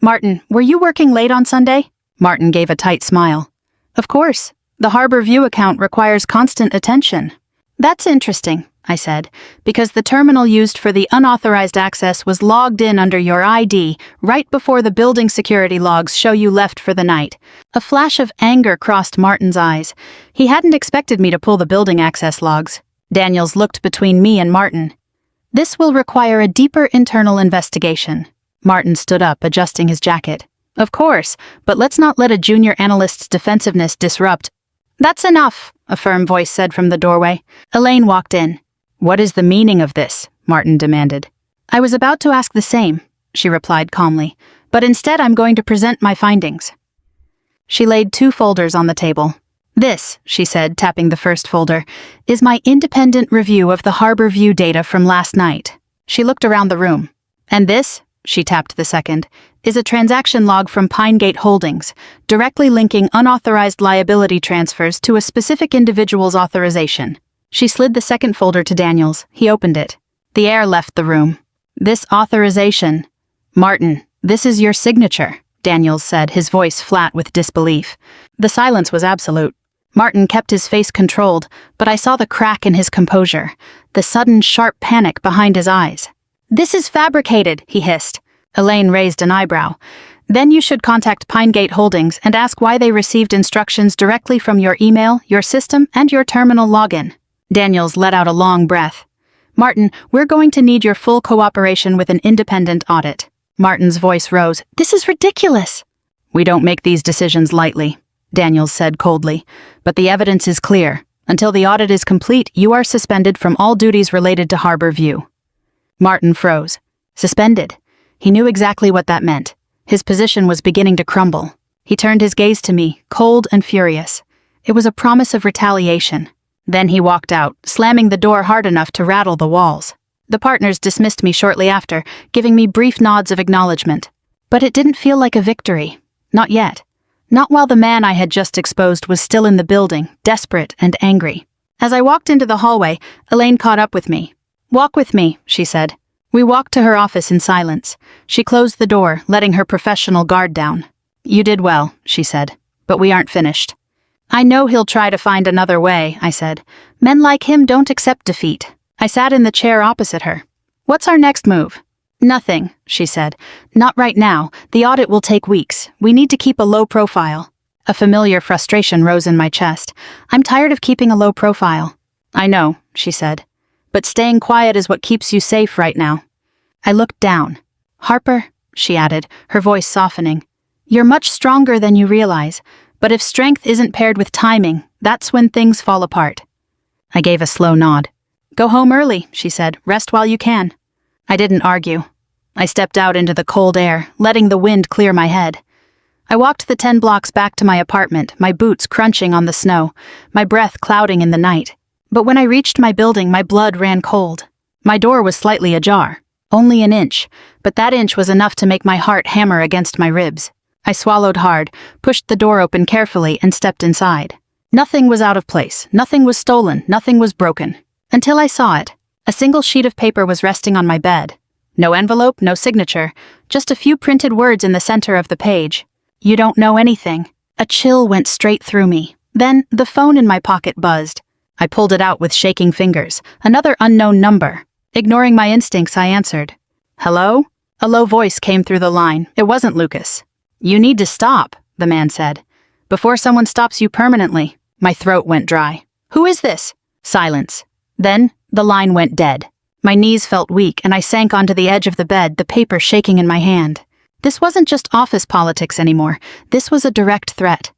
A: Martin, were you working late on Sunday? Martin gave a tight smile. Of course. The Harbor View account requires constant attention. That's interesting, I said, because the terminal used for the unauthorized access was logged in under your ID right before the building security logs show you left for the night. A flash of anger crossed Martin's eyes. He hadn't expected me to pull the building access logs. Daniels looked between me and Martin. This will require a deeper internal investigation. Martin stood up, adjusting his jacket. Of course, but let's not let a junior analyst's defensiveness disrupt. That's enough, a firm voice said from the doorway. Elaine walked in. What is the meaning of this? Martin demanded. I was about to ask the same, she replied calmly, but instead I'm going to present my findings. She laid 2 folders on the table. This, she said, tapping the first folder, is my independent review of the Harbor View data from last night. She looked around the room. And this, she tapped the second, is a transaction log from Pinegate Holdings, directly linking unauthorized liability transfers to a specific individual's authorization. She slid the second folder to Daniels. He opened it. The air left the room. This authorization. Martin, this is your signature, Daniels said, his voice flat with disbelief. The silence was absolute. Martin kept his face controlled, but I saw the crack in his composure, the sudden sharp panic behind his eyes. This is fabricated, he hissed. Elaine raised an eyebrow. Then you should contact Pinegate Holdings and ask why they received instructions directly from your email, your system, and your terminal login. Daniels let out a long breath. Martin, we're going to need your full cooperation with an independent audit. Martin's voice rose. This is ridiculous. We don't make these decisions lightly, Daniels said coldly. But the evidence is clear. Until the audit is complete, you are suspended from all duties related to Harbor View. Martin froze. Suspended. He knew exactly what that meant. His position was beginning to crumble. He turned his gaze to me, cold and furious. It was a promise of retaliation. Then he walked out, slamming the door hard enough to rattle the walls. The partners dismissed me shortly after, giving me brief nods of acknowledgement. But it didn't feel like a victory. Not yet. Not while the man I had just exposed was still in the building, desperate and angry. As I walked into the hallway, Elaine caught up with me. Walk with me, she said. We walked to her office in silence. She closed the door, letting her professional guard down. You did well, she said, but we aren't finished. I know he'll try to find another way, I said. Men like him don't accept defeat. I sat in the chair opposite her. What's our next move? Nothing, she said. Not right now. The audit will take weeks. We need to keep a low profile. A familiar frustration rose in my chest. I'm tired of keeping a low profile. I know, she said. But staying quiet is what keeps you safe right now. I looked down. Harper, she added, her voice softening. You're much stronger than you realize, but if strength isn't paired with timing, that's when things fall apart. I gave a slow nod. Go home early, she said. Rest while you can. I didn't argue. I stepped out into the cold air, letting the wind clear my head. I walked the 10 blocks back to my apartment, my boots crunching on the snow, my breath clouding in the night. But when I reached my building, my blood ran cold. My door was slightly ajar, only an inch, but that inch was enough to make my heart hammer against my ribs. I swallowed hard, pushed the door open carefully, and stepped inside. Nothing was out of place, nothing was stolen, nothing was broken. Until I saw it. A single sheet of paper was resting on my bed. No envelope, no signature, just a few printed words in the center of the page. You don't know anything. A chill went straight through me. Then, the phone in my pocket buzzed. I pulled it out with shaking fingers. Another unknown number. Ignoring my instincts, I answered. Hello? A low voice came through the line. It wasn't Lucas. You need to stop, the man said. Before someone stops you permanently. My throat went dry. Who is this? Silence. Then, the line went dead. My knees felt weak and I sank onto the edge of the bed, the paper shaking in my hand. This wasn't just office politics anymore. This was a direct threat.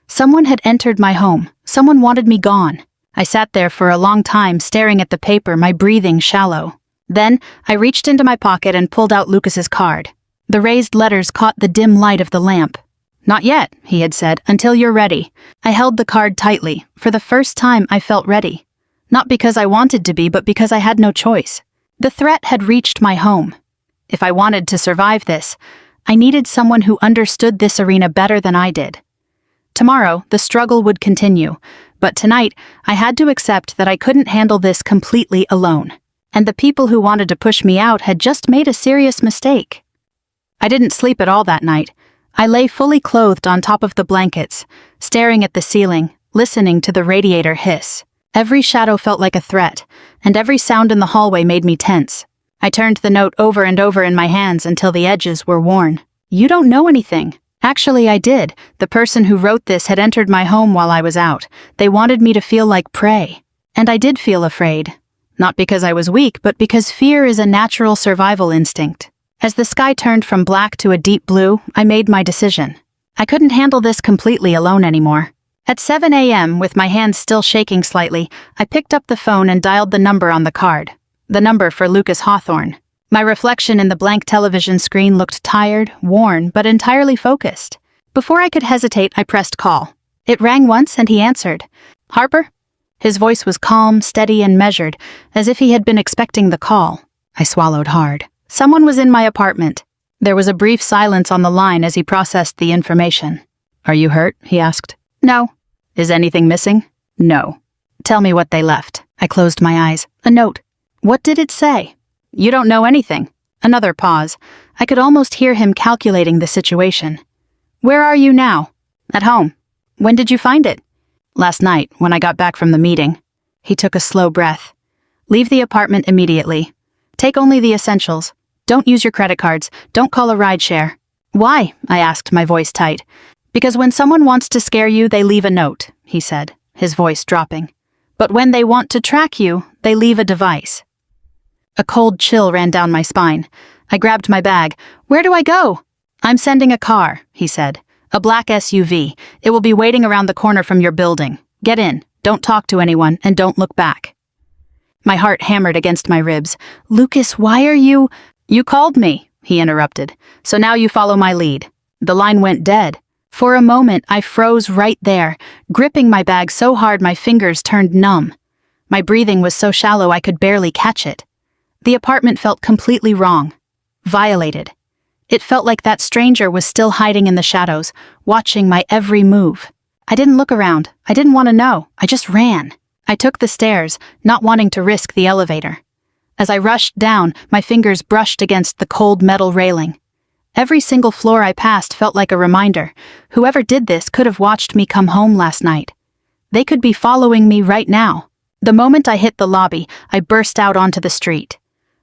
A: Someone had entered my home. Someone wanted me gone. I sat there for a long time, staring at the paper, my breathing shallow. Then, I reached into my pocket and pulled out Lucas's card. The raised letters caught the dim light of the lamp. Not yet, he had said, until you're ready. I held the card tightly. For the first time, I felt ready. Not because I wanted to be, but because I had no choice. The threat had reached my home. If I wanted to survive this, I needed someone who understood this arena better than I did. Tomorrow, the struggle would continue, but tonight, I had to accept that I couldn't handle this completely alone. And the people who wanted to push me out had just made a serious mistake. I didn't sleep at all that night. I lay fully clothed on top of the blankets, staring at the ceiling, listening to the radiator hiss. Every shadow felt like a threat, and every sound in the hallway made me tense. I turned the note over and over in my hands until the edges were worn. You don't know anything. Actually, I did. The person who wrote this had entered my home while I was out. They wanted me to feel like prey. And I did feel afraid. Not because I was weak, but because fear is a natural survival instinct. As the sky turned from black to a deep blue, I made my decision. I couldn't handle this completely alone anymore. At 7 a.m., with my hands still shaking slightly, I picked up the phone and dialed the number on the card. The number for Lucas Hawthorne. My reflection in the blank television screen looked tired, worn, but entirely focused. Before I could hesitate, I pressed call. It rang once and he answered. Harper? His voice was calm, steady, and measured, as if he had been expecting the call. I swallowed hard. Someone was in my apartment. There was a brief silence on the line as he processed the information. Are you hurt? He asked. No. Is anything missing? No. Tell me what they left. I closed my eyes. A note. What did it say? You don't know anything. Another pause. I could almost hear him calculating the situation. Where are you now? At home. When did you find it? Last night, when I got back from the meeting. He took a slow breath. Leave the apartment immediately. Take only the essentials. Don't use your credit cards. Don't call a rideshare. Why? I asked, my voice tight. Because when someone wants to scare you, they leave a note, he said, his voice dropping. But when they want to track you, they leave a device. A cold chill ran down my spine. I grabbed my bag. Where do I go? I'm sending a car, he said. A black SUV. It will be waiting around the corner from your building. Get in. Don't talk to anyone, and don't look back. My heart hammered against my ribs. Lucas, why are you— You called me, he interrupted. So now you follow my lead. The line went dead. For a moment, I froze right there, gripping my bag so hard my fingers turned numb. My breathing was so shallow I could barely catch it. The apartment felt completely wrong. Violated. It felt like that stranger was still hiding in the shadows, watching my every move. I didn't look around. I didn't want to know. I just ran. I took the stairs, not wanting to risk the elevator. As I rushed down, my fingers brushed against the cold metal railing. Every single floor I passed felt like a reminder. Whoever did this could have watched me come home last night. They could be following me right now. The moment I hit the lobby, I burst out onto the street.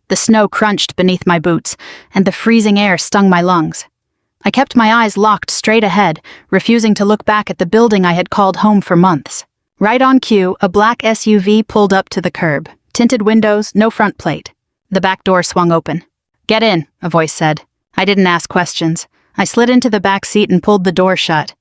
A: The snow crunched beneath my boots, and the freezing air stung my lungs. I kept my eyes locked straight ahead, refusing to look back at the building I had called home for months. Right on cue, a black SUV pulled up to the curb. Tinted windows, no front plate. The back door swung open. Get in, a voice said. I didn't ask questions. I slid into the back seat and pulled the door shut.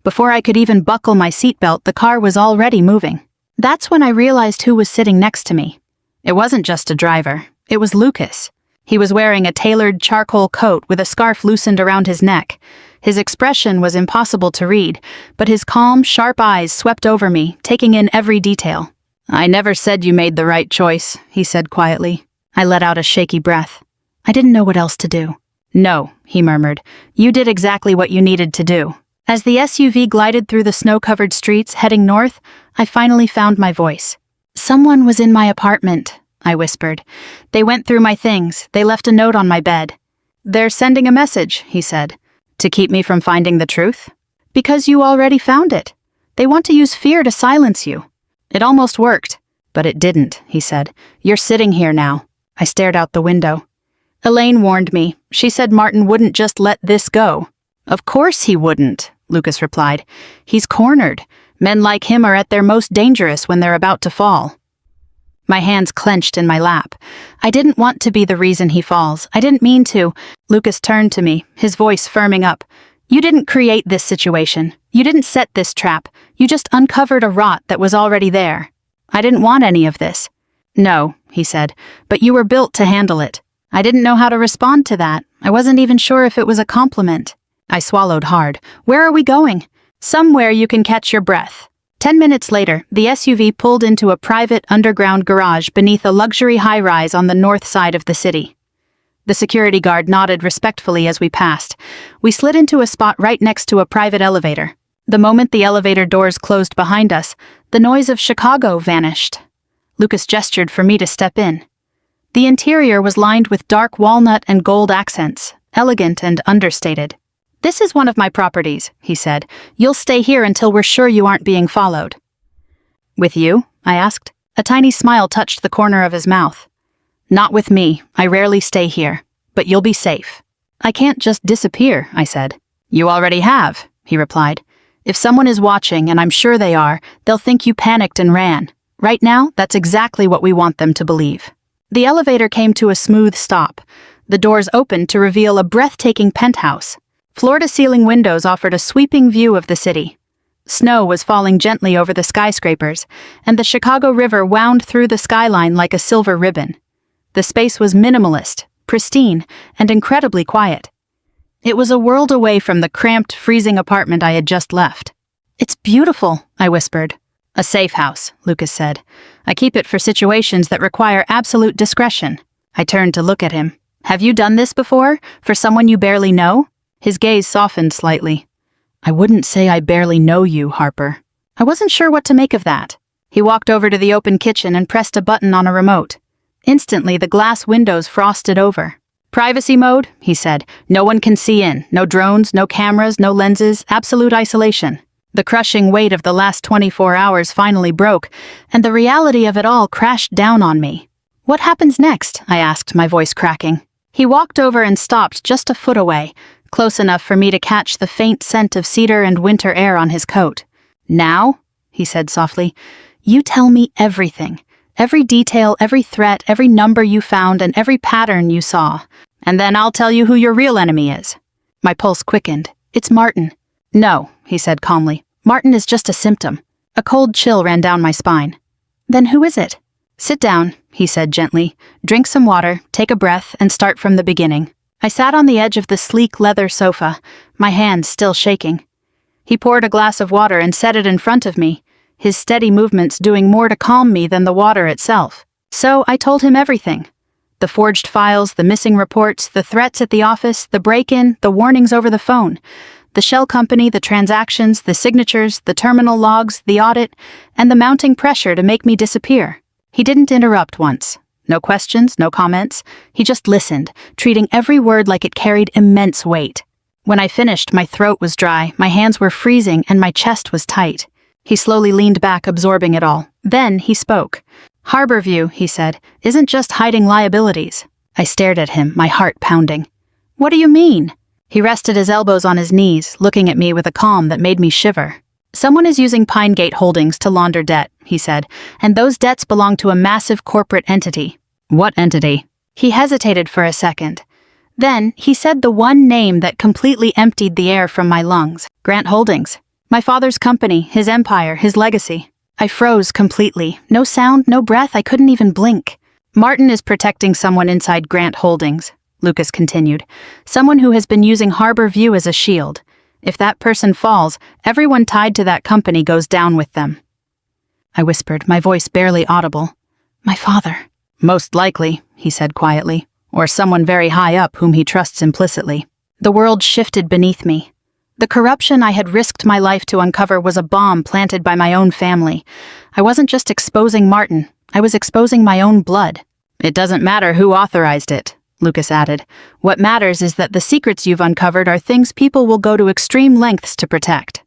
A: Before I could even buckle my seatbelt, the car was already moving. That's when I realized who was sitting next to me. It wasn't just a driver. It was Lucas. He was wearing a tailored charcoal coat with a scarf loosened around his neck. His expression was impossible to read, but his calm, sharp eyes swept over me, taking in every detail. I never said you made the right choice, he said quietly. I let out a shaky breath. I didn't know what else to do. No, he murmured. You did exactly what you needed to do. As the SUV glided through the snow-covered streets, heading north, I finally found my voice. Someone was in my apartment, I whispered. They went through my things. They left a note on my bed. They're sending a message, he said. To keep me from finding the truth? Because you already found it. They want to use fear to silence you. It almost worked. But it didn't, he said. You're sitting here now. I stared out the window. Elaine warned me. She said Martin wouldn't just let this go. Of course he wouldn't, Lucas replied. He's cornered. Men like him are at their most dangerous when they're about to fall. My hands clenched in my lap. I didn't want to be the reason he falls. I didn't mean to. Lucas turned to me, his voice firming up. You didn't create this situation. You didn't set this trap. You just uncovered a rot that was already there. I didn't want any of this. No, he said, but you were built to handle it. I didn't know how to respond to that. I wasn't even sure if it was a compliment. I swallowed hard. Where are we going? Somewhere you can catch your breath. 10 minutes later, the SUV pulled into a private underground garage beneath a luxury high-rise on the north side of the city. The security guard nodded respectfully as we passed. We slid into a spot right next to a private elevator. The moment the elevator doors closed behind us, the noise of Chicago vanished. Lucas gestured for me to step in. The interior was lined with dark walnut and gold accents, elegant and understated. This is one of my properties, he said. You'll stay here until we're sure you aren't being followed. With you? I asked. A tiny smile touched the corner of his mouth. Not with me. I rarely stay here. But you'll be safe. I can't just disappear, I said. You already have, he replied. If someone is watching, and I'm sure they are, they'll think you panicked and ran. Right now, that's exactly what we want them to believe. The elevator came to a smooth stop. The doors opened to reveal a breathtaking penthouse. Floor-to-ceiling windows offered a sweeping view of the city. Snow was falling gently over the skyscrapers, and the Chicago River wound through the skyline like a silver ribbon. The space was minimalist, pristine, and incredibly quiet. It was a world away from the cramped, freezing apartment I had just left. It's beautiful, I whispered. A safe house, Lucas said. I keep it for situations that require absolute discretion. I turned to look at him. Have you done this before? For someone you barely know? His gaze softened slightly. I wouldn't say I barely know you, Harper. I wasn't sure what to make of that. He walked over to the open kitchen and pressed a button on a remote. Instantly, the glass windows frosted over. Privacy mode, he said. No one can see in. No drones, no cameras, no lenses, absolute isolation. The crushing weight of the last 24 hours finally broke, and the reality of it all crashed down on me. What happens next? I asked, my voice cracking. He walked over and stopped just a foot away, close enough for me to catch the faint scent of cedar and winter air on his coat. "Now," he said softly, "you tell me everything. Every detail, every threat, every number you found, and every pattern you saw. And then I'll tell you who your real enemy is." My pulse quickened. "It's Martin." "No," he said calmly. "Martin is just a symptom." A cold chill ran down my spine. "Then who is it?" "Sit down," he said gently. "Drink some water, take a breath, and start from the beginning." I sat on the edge of the sleek leather sofa, my hands still shaking. He poured a glass of water and set it in front of me, his steady movements doing more to calm me than the water itself. So I told him everything. The forged files, the missing reports, the threats at the office, the break-in, the warnings over the phone, the shell company, the transactions, the signatures, the terminal logs, the audit, and the mounting pressure to make me disappear. He didn't interrupt once. No questions, no comments. He just listened, treating every word like it carried immense weight. When I finished, my throat was dry, my hands were freezing, and my chest was tight. He slowly leaned back, absorbing it all. Then he spoke. "Harborview," he said, "isn't just hiding liabilities." I stared at him, my heart pounding. "What do you mean?" He rested his elbows on his knees, looking at me with a calm that made me shiver. "Someone is using Pinegate Holdings to launder debt," he said, "and those debts belong to a massive corporate entity." "What entity?" He hesitated for a second. Then he said the one name that completely emptied the air from my lungs. Grant Holdings. My father's company, his empire, his legacy. I froze completely. No sound, no breath, I couldn't even blink. "Martin is protecting someone inside Grant Holdings," Lucas continued. "Someone who has been using Harborview as a shield. If that person falls, everyone tied to that company goes down with them." I whispered, my voice barely audible. "My father." "Most likely," he said quietly, "or someone very high up whom he trusts implicitly." The world shifted beneath me. The corruption I had risked my life to uncover was a bomb planted by my own family. I wasn't just exposing Martin, I was exposing my own blood. "It doesn't matter who authorized it," Lucas added. "What matters is that the secrets you've uncovered are things people will go to extreme lengths to protect."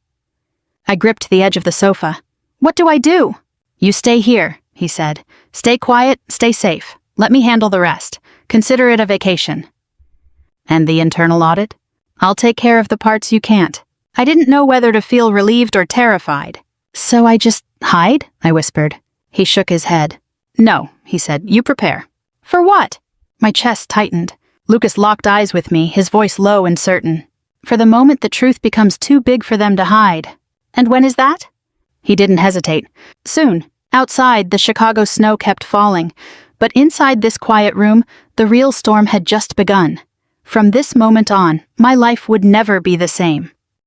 A: I gripped the edge of the sofa. "What do I do?" "You stay here," he said. "Stay quiet, stay safe. Let me handle the rest. Consider it a vacation." "And the internal audit?" "I'll take care of the parts you can't." I didn't know whether to feel relieved or terrified. "So I just hide?" I whispered. He shook his head. "No," he said. "You prepare." "For what?" My chest tightened. Lucas locked eyes with me, his voice low and certain. "For the moment the truth becomes too big for them to hide." "And when is that?" He didn't hesitate. "Soon." Outside, the Chicago snow kept falling, but inside this quiet room, the real storm had just begun. From this moment on, my life would never be the same.